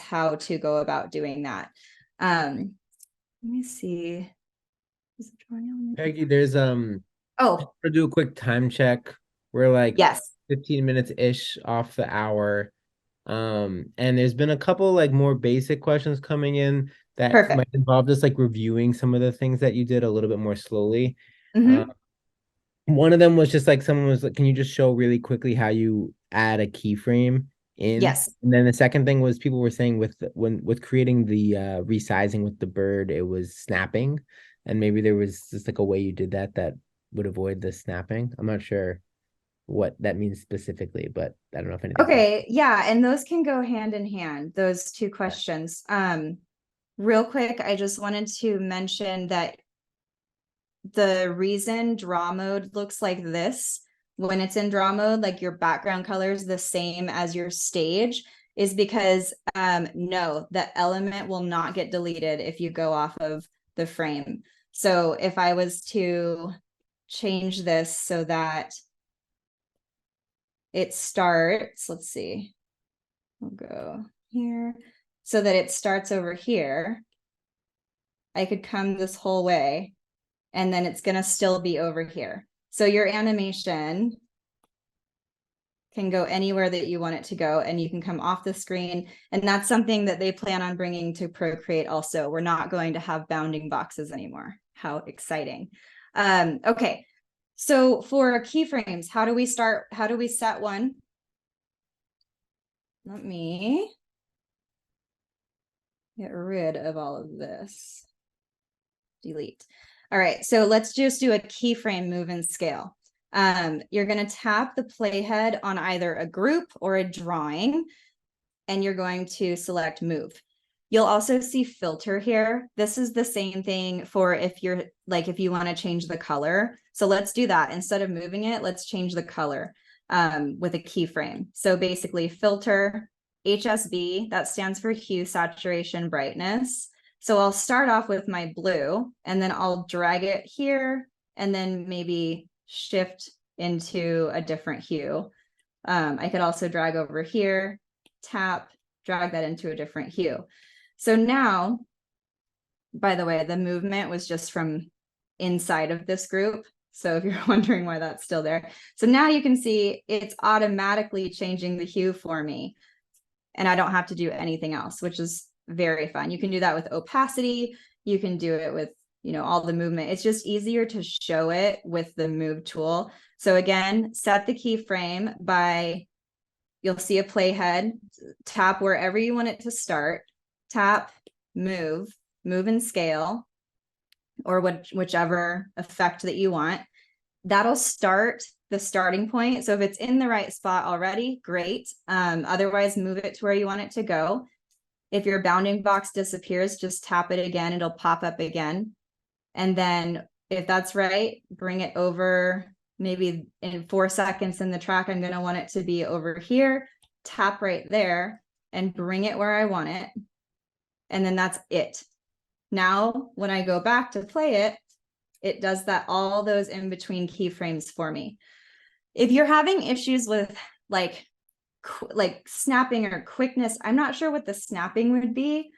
how to go about doing that. Let me see. Peggy, there's Oh, to do a quick time check. We're like yes. 15 minutes ish off the hour. And there's been a couple like more basic questions coming in that Perfect. might involve just like reviewing some of the things that you did a little bit more slowly. Mm-hmm. One of them was just like someone was like, can you just show really quickly how you add a keyframe in? Yes. And then the second thing was people were saying with creating the resizing with the bird, it was snapping. And maybe there was just like a way you did that that would avoid the snapping. I'm not sure what that means specifically, but I don't know if anything. Okay. Yeah. And those can go hand in hand, those two questions. Real quick, I just wanted to mention that the reason draw mode looks like this when it's in draw mode, like your background color is the same as your stage, is because no, the element will not get deleted if you go off of the frame. So if I was to change this so that it starts, let's see, we'll go here, so that it starts over here, I could come this whole way and then it's going to still be over here. So your animation can go anywhere that you want it to go, and you can come off the screen. And that's something that they plan on bringing to Procreate also. We're not going to have bounding boxes anymore. How exciting. Okay, so for keyframes, how do we start? How do we set one? Let me get rid of all of this. Delete. All right, so let's just do a keyframe move and scale. You're going to tap the playhead on either a group or a drawing, and you're going to select move. You'll also see filter here. This is the same thing for if you're like, if you want to change the color. So let's do that. Instead of moving it, let's change the color with a keyframe. So basically filter HSB, that stands for hue, saturation, brightness. So I'll start off with my blue and then I'll drag it here and then maybe shift into a different hue. I could also drag over here, tap, drag that into a different hue. So now, by the way, the movement was just from inside of this group. So if you're wondering why that's still there. So now you can see it's automatically changing the hue for me. And I don't have to do anything else, which is very fun. You can do that with opacity. You can do it with, you know, all the movement. It's just easier to show it with the move tool. So again, set the keyframe by, you'll see a playhead, tap wherever you want it to start, tap, move and scale, or whichever effect that you want. That'll start the starting point. So if it's in the right spot already, great. Otherwise, move it to where you want it to go. If your bounding box disappears, just tap it again. It'll pop up again. And then if that's right, bring it over maybe in 4 seconds in the track, I'm going to want it to be over here, tap right there and bring it where I want it. And then that's it. Now, when I go back to play it, it does that, all those in between keyframes for me. If you're having issues with like snapping or quickness, I'm not sure what the snapping would be.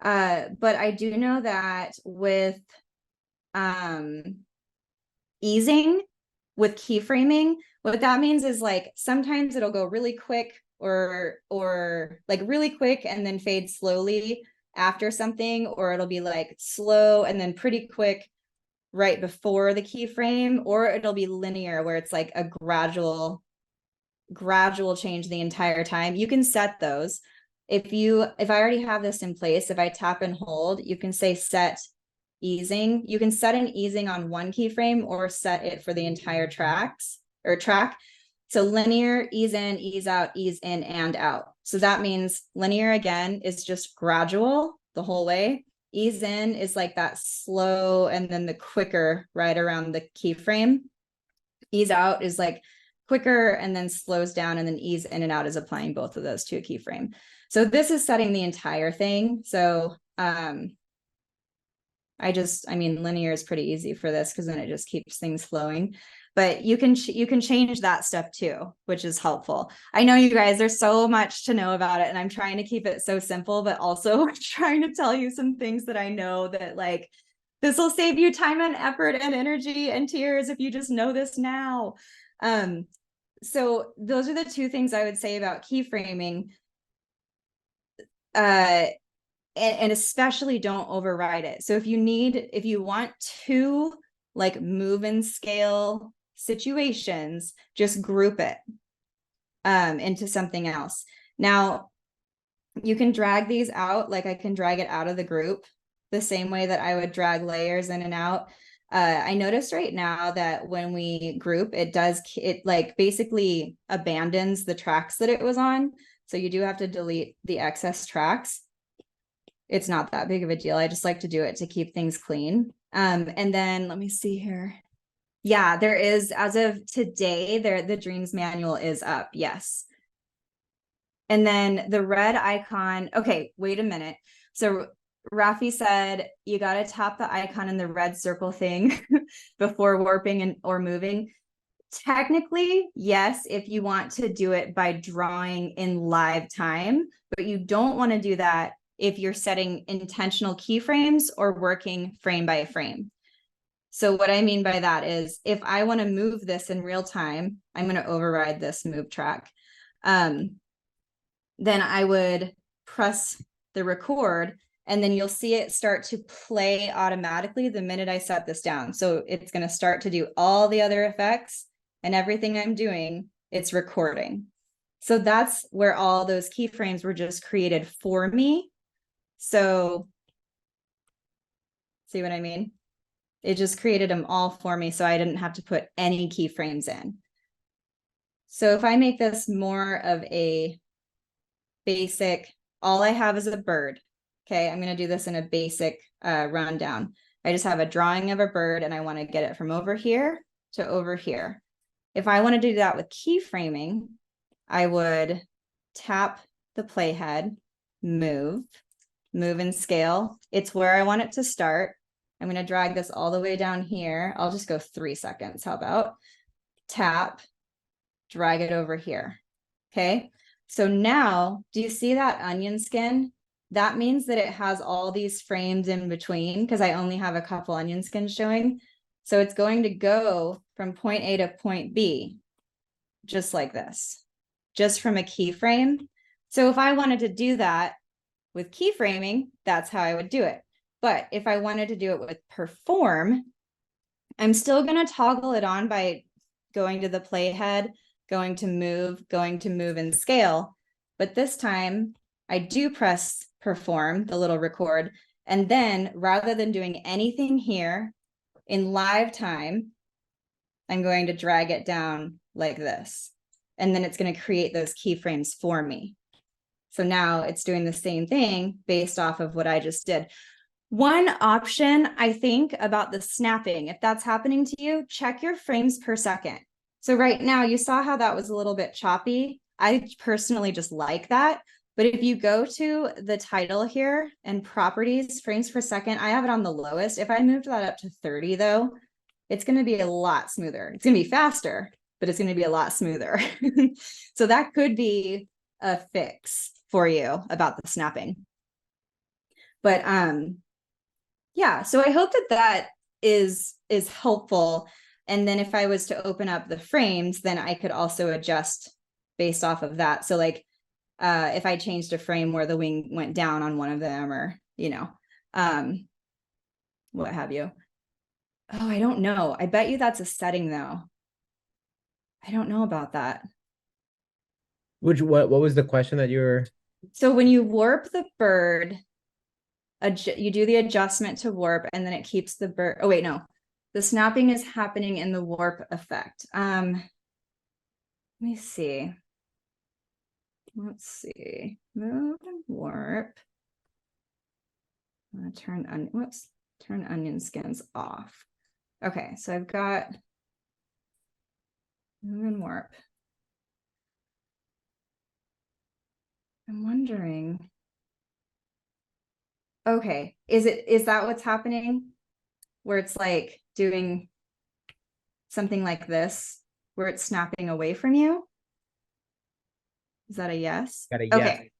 But I do know that with easing, with keyframing, what that means is like sometimes it'll go really quick or like really quick and then fade slowly after something, or it'll be like slow and then pretty quick right before the keyframe, or it'll be linear where it's like a gradual change the entire time. You can set those. If I already have this in place, if I tap and hold, you can say set easing. You can set an easing on one keyframe or set it for the entire track. So linear, ease in, ease out, ease in and out. So that means linear again is just gradual the whole way. Ease in is like that slow and then the quicker right around the keyframe. Ease out is like quicker and then slows down, and then ease in and out is applying both of those to a keyframe. So this is setting the entire thing. So linear is pretty easy for this because then it just keeps things flowing. But you can change that stuff too, which is helpful. I know you guys, there's so much to know about it, and I'm trying to keep it so simple, but also trying to tell you some things that I know that like this will save you time and effort and energy and tears if you just know this now. So those are the two things I would say about keyframing. And especially don't override it. So if you want to like move and scale situations, just group it into something else. Now, you can drag these out, like I can drag it out of the group the same way that I would drag layers in and out. I noticed right now that when we group, it like basically abandons the tracks that it was on. So you do have to delete the excess tracks. It's not that big of a deal. I just like to do it to keep things clean. And then let me see here. Yeah, there is, as of today, the Dreams manual is up. Yes. And then the red icon. Okay, wait a minute. So Rafi said you got to tap the icon in the red circle thing before warping or moving. Technically, yes, if you want to do it by drawing in live time, but you don't want to do that if you're setting intentional keyframes or working frame by frame. So what I mean by that is if I want to move this in real time, I'm going to override this move track. Then I would press the record, and then you'll see it start to play automatically the minute I set this down. So it's going to start to do all the other effects, and everything I'm doing, it's recording. So that's where all those keyframes were just created for me. So see what I mean? It just created them all for me, so I didn't have to put any keyframes in. So if I make this more of a basic, all I have is a bird. Okay, I'm going to do this in a basic rundown. I just have a drawing of a bird, and I want to get it from over here to over here. If I want to do that with keyframing, I would tap the playhead, move and scale. It's where I want it to start. I'm going to drag this all the way down here. I'll just go 3 seconds. How about tap, drag it over here. Okay. So now, do you see that onion skin? That means that it has all these frames in between because I only have a couple onion skins showing. So it's going to go from point A to point B, just like this, just from a keyframe. So if I wanted to do that with keyframing, that's how I would do it. But if I wanted to do it with perform, I'm still going to toggle it on by going to the playhead, going to move and scale. But this time I do press perform, the little record. And then rather than doing anything here in live time, I'm going to drag it down like this. And then it's going to create those keyframes for me. So now it's doing the same thing based off of what I just did. One option I think about the snapping, if that's happening to you, check your frames per second. So right now you saw how that was a little bit choppy. I personally just like that. But if you go to the title here and properties, frames per second, I have it on the lowest. If I moved that up to 30 though, it's going to be a lot smoother. It's going to be faster, but it's going to be a lot smoother. So that could be a fix for you about the snapping. But yeah, so I hope that that is helpful. And then if I was to open up the frames, then I could also adjust based off of that. So like if I changed a frame where the wing went down on one of them, or what have you. Oh, I don't know. I bet you that's a setting though. I don't know about that. What was the question that you were? So when you warp the bird, you do the adjustment to warp, and then it keeps the bird. Oh wait, no, the snapping is happening in the warp effect. Let me see. Let's see. Move and warp. I'm gonna turn onion skins off. Okay, so I've got move and warp. I'm wondering. Okay, is that what's happening? Where it's like doing something like this, where it's snapping away from you? Is that a yes? Got a yes. Okay.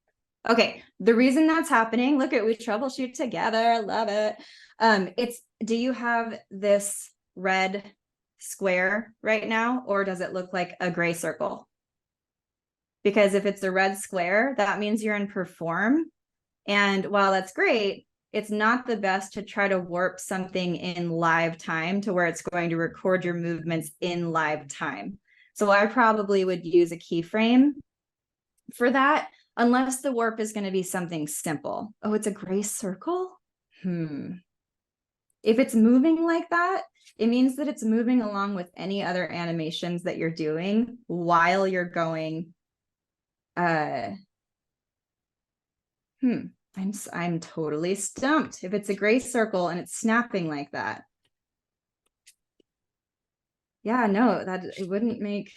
Okay. The reason that's happening, look at, we troubleshoot together. I love it. Do you have this red square right now, or does it look like a gray circle? Because if it's a red square, that means you're in perform. And while that's great, it's not the best to try to warp something in live time to where it's going to record your movements in live time. So I probably would use a keyframe for that, unless the warp is going to be something simple. Oh, it's a gray circle? If it's moving like that, it means that it's moving along with any other animations that you're doing while you're going. I'm totally stumped. If it's a gray circle and it's snapping like that. Yeah, no, that it wouldn't make.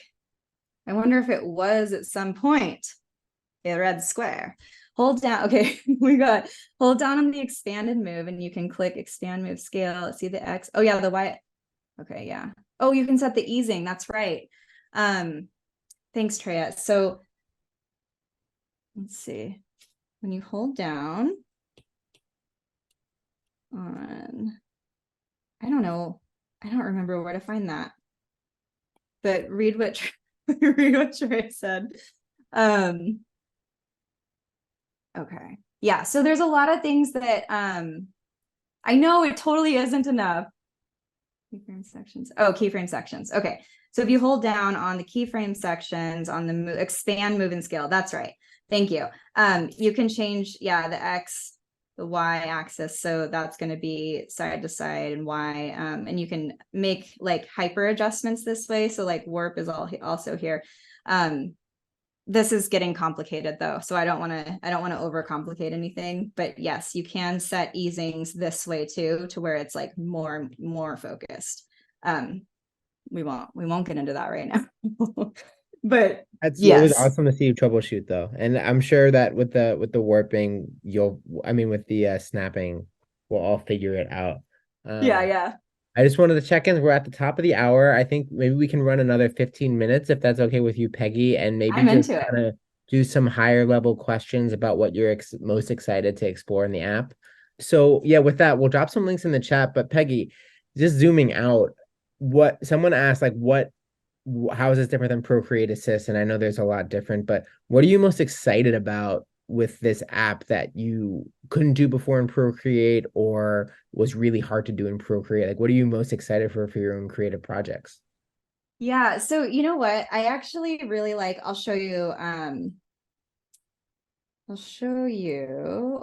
I wonder if it was at some point a red square. Hold down. Okay, we got hold down on the expanded move, and you can click expand move scale. See the X. Oh yeah, the Y. Okay, yeah. Oh, you can set the easing. That's right. Thanks, Treya. So let's see. When you hold down on, I don't know. I don't remember where to find that. But read what read what Trey said. Okay. Yeah, so there's a lot of things that I know it totally isn't enough. Keyframe sections. Oh, keyframe sections. Okay. So if you hold down on the keyframe sections on the expand, move, and scale, that's right. Thank you. You can change, yeah, the X, the Y axis. So that's going to be side to side and Y. And you can make like hyper adjustments this way. So like warp is also here. This is getting complicated though, so I don't want to overcomplicate anything, but yes, you can set easings this way too, to where it's like more focused. We won't get into that right now. But It was yes. awesome to see you troubleshoot though. And I'm sure that with the warping, with the snapping, we'll all figure it out. Yeah. I just wanted to check in. We're at the top of the hour. I think maybe we can run another 15 minutes if that's okay with you, Peggy, and maybe I'm just into it. kind of do some higher level questions about what you're most excited to explore in the app. So yeah, with that, we'll drop some links in the chat. But Peggy, just zooming out, what someone asked, like, how is this different than Procreate Assist? And I know there's a lot different, but what are you most excited about with this app that you couldn't do before in Procreate or was really hard to do in Procreate? Like, what are you most excited for your own creative projects? Yeah, so you know what? I actually really like, I'll show you. Oh,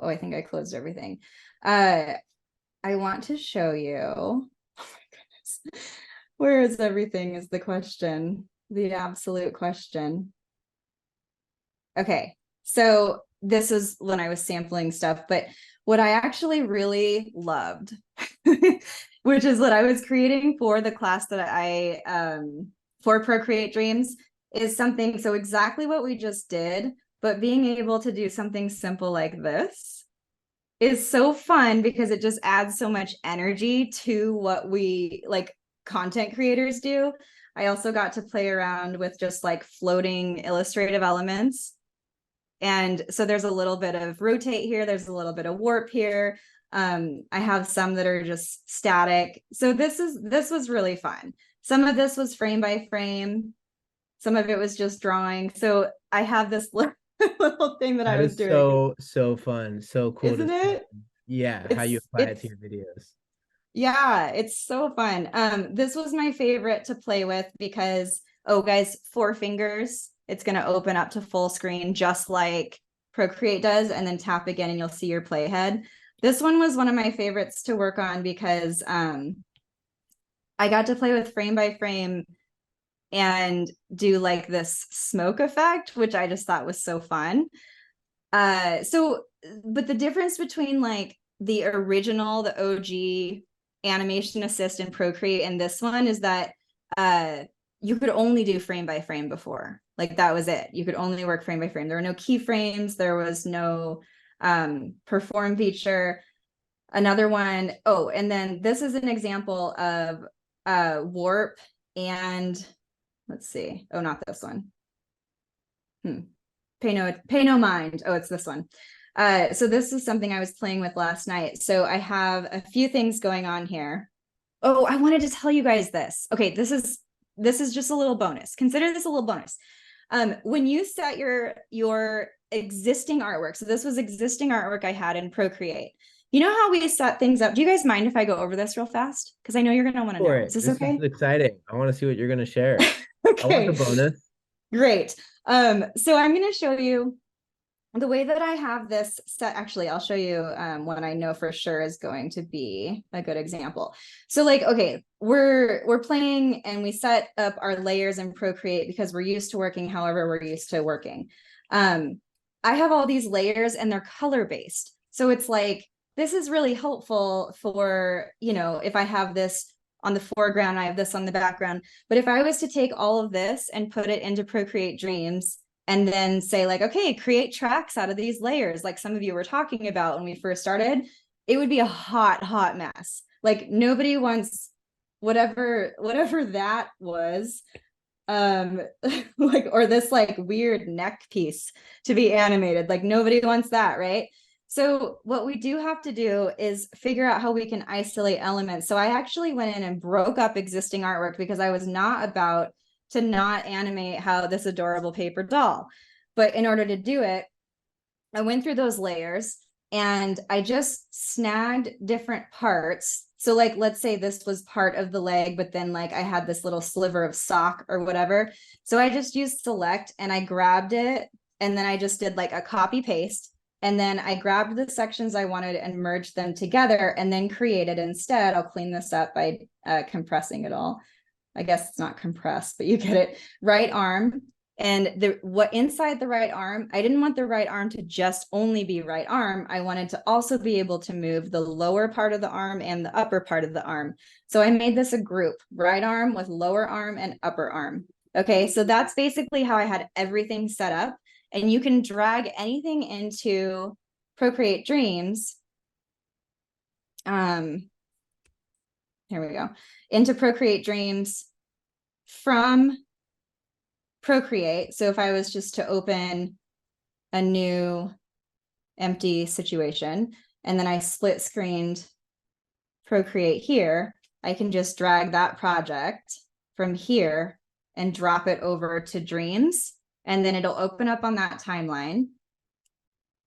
I think I closed everything. I want to show you. Oh my goodness. Where is everything is the question, the absolute question. Okay, so this is when I was sampling stuff, but what I actually really loved, which is what I was creating for the class that I for Procreate Dreams is something, so exactly what we just did, but being able to do something simple like this is so fun because it just adds so much energy to what we like content creators do. I also got to play around with just like floating illustrative elements. And so there's a little bit of rotate here, there's a little bit of warp here. I have some that are just static. So this was really fun. Some of this was frame by frame, some of it was just drawing. So I have this little thing that I That was is doing. so fun, so cool to Isn't see. it? Yeah, how you apply it It's to your videos. Yeah, it's so fun. This was my favorite to play with because, oh guys, 4 fingers, it's gonna open up to full screen just like Procreate does, and then tap again and you'll see your playhead. This one was one of my favorites to work on because I got to play with frame by frame and do like this smoke effect, which I just thought was so fun. But the difference between like the original, the OG animation assist in Procreate and this one is that you could only do frame by frame before. Like that was it. You could only work frame by frame. There were no keyframes. There was no perform feature. Another one, oh, and then this is an example of warp and let's see. Oh, not this one. Pay no mind. Oh, it's this one. So this is something I was playing with last night. So I have a few things going on here. Oh, I wanted to tell you guys this. Okay, this is just a little bonus. Consider this a little bonus. When you set your existing artwork, so this was existing artwork I had in Procreate. You know how we set things up? Do you guys mind if I go over this real fast? Because I know you're gonna want to For know. Is it. this This is okay? exciting. I want to see what you're going to share. I want the Okay, bonus. great. So I'm going to show you the way that I have this set. Actually, I'll show you what I know for sure is going to be a good example. So like, okay, we're playing and we set up our layers in Procreate because we're used to working however we're used to working. I have all these layers and they're color based. So it's like, this is really helpful for, you know, if I have this on the foreground, I have this on the background. But if I was to take all of this and put it into Procreate Dreams and then say like, okay, create tracks out of these layers, like some of you were talking about when we first started, it would be a hot mess. Like nobody wants whatever that was, like, or this like weird neck piece to be animated. Like nobody wants that, right? So what we do have to do is figure out how we can isolate elements. So I actually went in and broke up existing artwork because I was not about to not animate how this adorable paper doll. But in order to do it, I went through those layers and I just snagged different parts. So like, let's say this was part of the leg, but then like I had this little sliver of sock or whatever. So I just used select and I grabbed it. And then I just did like a copy paste. And then I grabbed the sections I wanted and merged them together and then created instead. I'll clean this up by compressing it all. I guess it's not compressed, but you get it. Right arm. And what inside the right arm, I didn't want the right arm to just only be right arm. I wanted to also be able to move the lower part of the arm and the upper part of the arm. So I made this a group, right arm with lower arm and upper arm. Okay, so that's basically how I had everything set up. And you can drag anything into Procreate Dreams. Here we go. Into Procreate Dreams from Procreate. So if I was just to open a new empty situation and then I split screened Procreate here, I can just drag that project from here and drop it over to Dreams. And then it'll open up on that timeline.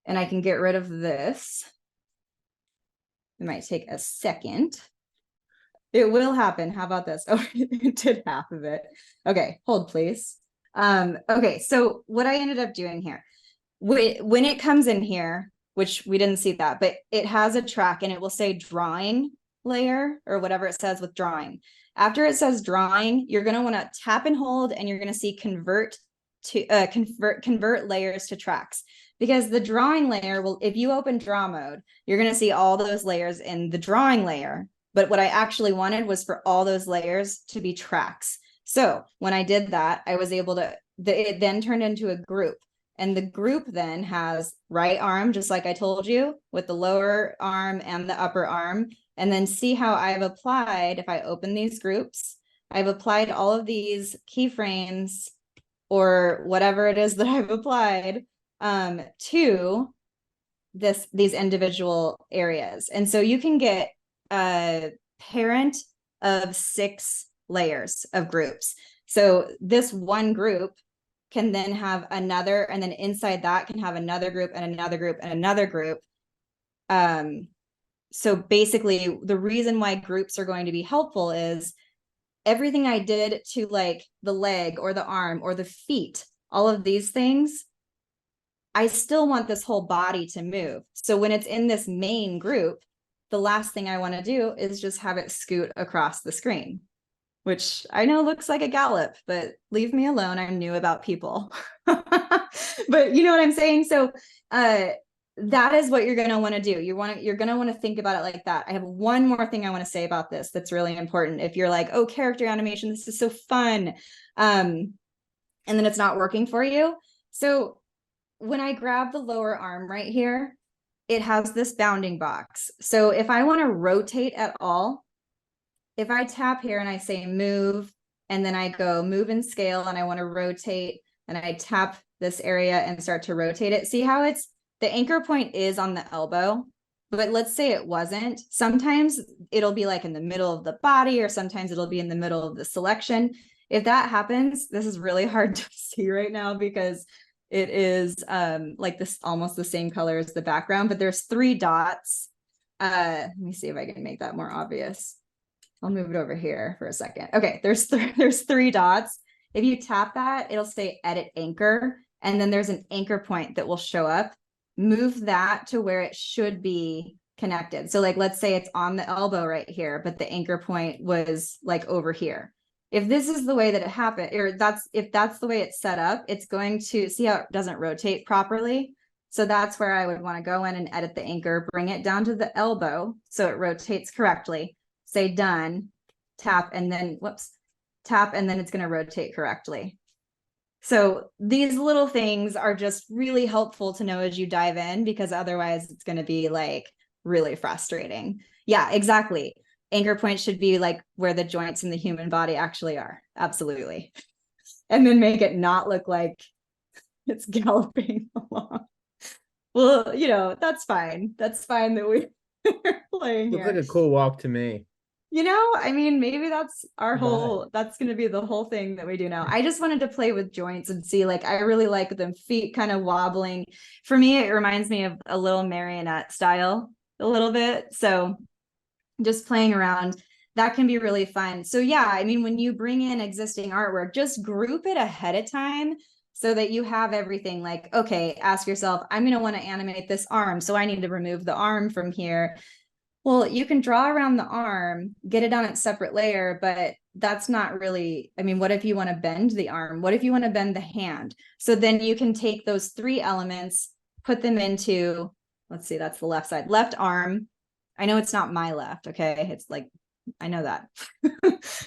And I can get rid of this. It might take a second. It will happen. How about this? Oh, it did half of it. Okay, hold please. Okay, so what I ended up doing here, when it comes in here, which we didn't see that, but it has a track and it will say drawing layer or whatever it says with drawing. After it says drawing, you're going to want to tap and hold and you're going to see convert layers to tracks, because the drawing layer will, if you open draw mode, you're going to see all those layers in the drawing layer. But what I actually wanted was for all those layers to be tracks. So when I did that, I was able to, it then turned into a group. And the group then has right arm, just like I told you, with the lower arm and the upper arm. And then see how I've applied, if I open these groups, I've applied all of these keyframes or whatever it is that I've applied to these individual areas. And so you can get a parent of 6 layers of groups. So this one group can then have another, and then inside that can have another group and another group and another group. So basically the reason why groups are going to be helpful is everything I did to like the leg or the arm or the feet, all of these things, I still want this whole body to move. So when it's in this main group, the last thing I want to do is just have it scoot across the screen, which I know looks like a gallop, but leave me alone. I'm new about people. But you know what I'm saying? So that is what you're going to want to do. You're going to want to think about it like that. I have one more thing I want to say about this that's really important. If you're like, oh, character animation, this is so fun. And then it's not working for you. So when I grab the lower arm right here, it has this bounding box. So if I want to rotate at all, if I tap here and I say move, and then I go move and scale and I want to rotate, and I tap this area and start to rotate it, see how it's, the anchor point is on the elbow, but let's say it wasn't. Sometimes it'll be like in the middle of the body, or sometimes it'll be in the middle of the selection. If that happens, this is really hard to see right now because it is like this, almost the same color as the background, but there's 3 dots. Let me see if I can make that more obvious. I'll move it over here for a second. Okay, there's 3 dots. If you tap that, it'll say edit anchor, and then there's an anchor point that will show up. Move that to where it should be connected. So like, let's say it's on the elbow right here, but the anchor point was like over here. If this is the way that it happened, or if that's the way it's set up, it's going to see how it doesn't rotate properly. So that's where I would want to go in and edit the anchor, bring it down to the elbow so it rotates correctly. Say done, tap, and then whoops, tap, and then it's going to rotate correctly. So these little things are just really helpful to know as you dive in, because otherwise it's going to be like really frustrating. Yeah, exactly. Anchor points should be like where the joints in the human body actually are. Absolutely. And then make it not look like it's galloping along. Well, you know, that's fine. That's fine that we're playing Looks here. like a cool walk to me. You know, I mean, maybe that's our Bye. that's going to be the whole thing that we do now. I just wanted to play with joints and see, like, I really like them feet kind of wobbling. For me, it reminds me of a little marionette style a little bit. So just playing around, that can be really fun. So yeah, I mean, when you bring in existing artwork, just group it ahead of time so that you have everything. Like, okay, ask yourself, I'm going to want to animate this arm, so I need to remove the arm from here. Well, you can draw around the arm, get it on its separate layer, but that's not really, I mean, what if you want to bend the arm? What if you want to bend the hand? So then you can take those 3 elements, put them into, let's see, that's the left side, left arm. I know it's not my left, okay? It's like, I know that.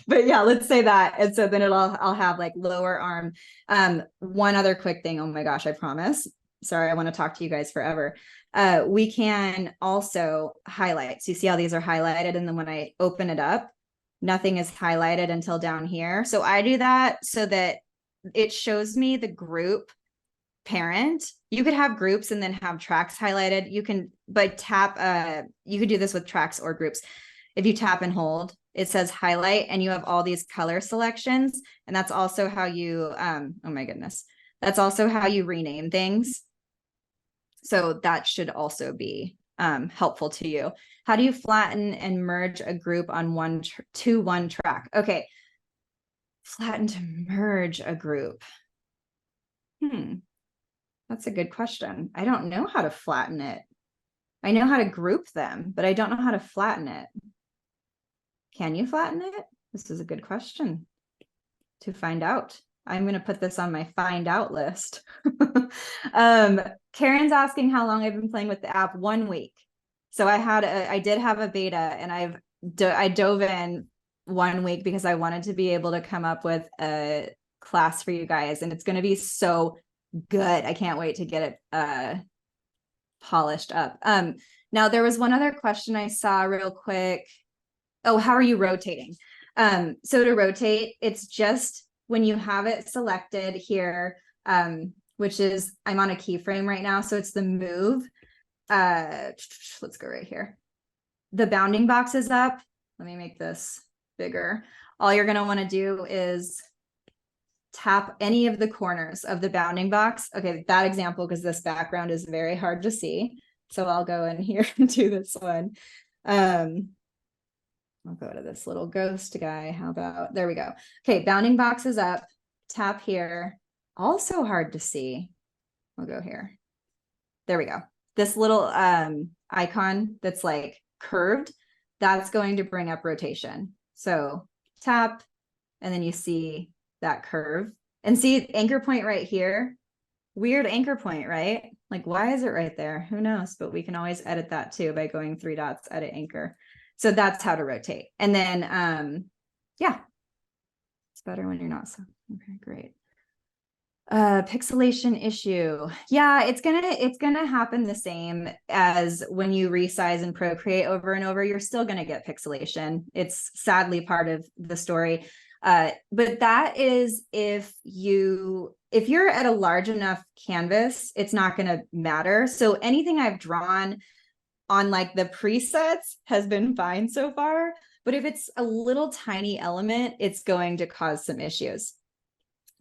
But yeah, let's say that. And so then I'll have like lower arm. One other quick thing, oh my gosh, I promise. Sorry, I want to talk to you guys forever. We can also highlight. So you see how these are highlighted, and then when I open it up, nothing is highlighted until down here. So I do that so that it shows me the group parent. You could have groups and then have tracks highlighted. You can, but tap, you could do this with tracks or groups. If you tap and hold, it says highlight, and you have all these color selections. And that's also how you, oh my goodness, that's also how you rename things. So that should also be helpful to you. How do you flatten and merge a group on one track? Okay, flatten to merge a group. That's a good question. I don't know how to flatten it. I know how to group them, but I don't know how to flatten it. Can you flatten it? This is a good question to find out. I'm going to put this on my find out list. Karen's asking how long I've been playing with the app. 1 week. So I did have a beta, and I dove in one week because I wanted to be able to come up with a class for you guys, and it's going to be so good. I can't wait to get it polished up. Now there was one other question I saw real quick. Oh, how are you rotating? So to rotate, it's just when you have it selected here, which is, I'm on a keyframe right now, so it's the move. Let's go right here. The bounding box is up. Let me make this bigger. All you're going to want to do is tap any of the corners of the bounding box. Okay, that example, because this background is very hard to see. So I'll go in here and do this one. I'll go to this little ghost guy. How about, there we go. Okay, bounding box is up. Tap here. Also hard to see. I'll go here. There we go. This little icon that's like curved, that's going to bring up rotation. So tap, and then you see that curve. And see anchor point right here. Weird anchor point, right? Like, why is it right there? Who knows? But we can always edit that too by going 3 dots, edit anchor. So that's how to rotate. And then, yeah, it's better when you're not so, okay, great. Pixelation issue. Yeah, it's gonna happen the same as when you resize and Procreate over and over. You're still gonna get pixelation. It's sadly part of the story. But that is if you're at a large enough canvas, it's not gonna matter. So anything I've drawn on like the presets has been fine so far. But if it's a little tiny element, it's going to cause some issues.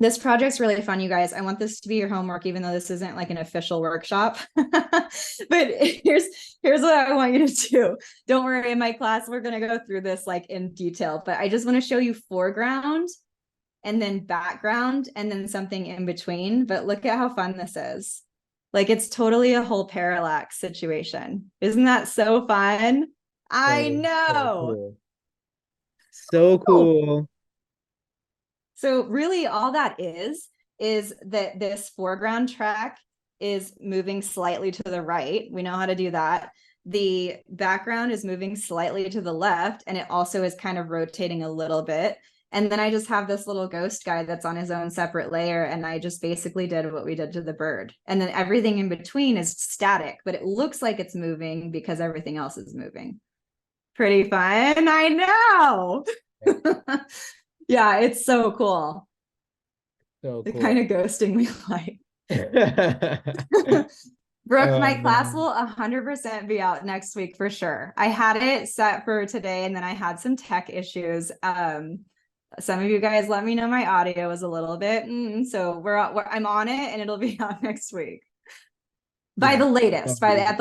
This project's really fun, you guys. I want this to be your homework, even though this isn't like an official workshop. But here's what I want you to do. Don't worry, in my class, we're going to go through this like in detail, but I just want to show you foreground and then background and then something in between. But look at how fun this is. Like, it's totally a whole parallax situation. Isn't that so fun? I know. So cool. So really all that is that this foreground track is moving slightly to the right. We know how to do that. The background is moving slightly to the left, and it also is kind of rotating a little bit. And then I just have this little ghost guy that's on his own separate layer, and I just basically did what we did to the bird. And then everything in between is static, but it looks like it's moving because everything else is moving. Pretty fun, I know. Yeah, it's so cool. So The cool. kind of ghosting we like. Brooke, my class will 100% be out next week for sure. I had it set for today, and then I had some tech issues. Some of you guys let me know my audio was a little bit, so I'm on it, and it'll be out next week. At the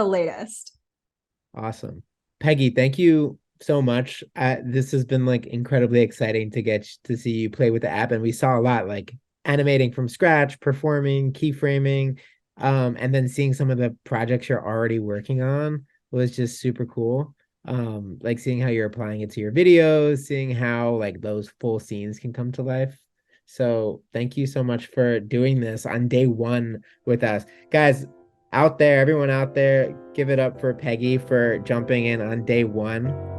latest. Awesome. Peggy, thank you so much. This has been like incredibly exciting to get to see you play with the app, and we saw a lot like animating from scratch, performing, keyframing, and then seeing some of the projects you're already working on was just super cool. Like seeing how you're applying it to your videos, seeing how like those full scenes can come to life. So thank you so much for doing this on day 1 with us. Guys, out there, everyone out there, give it up for Peggy for jumping in on day 1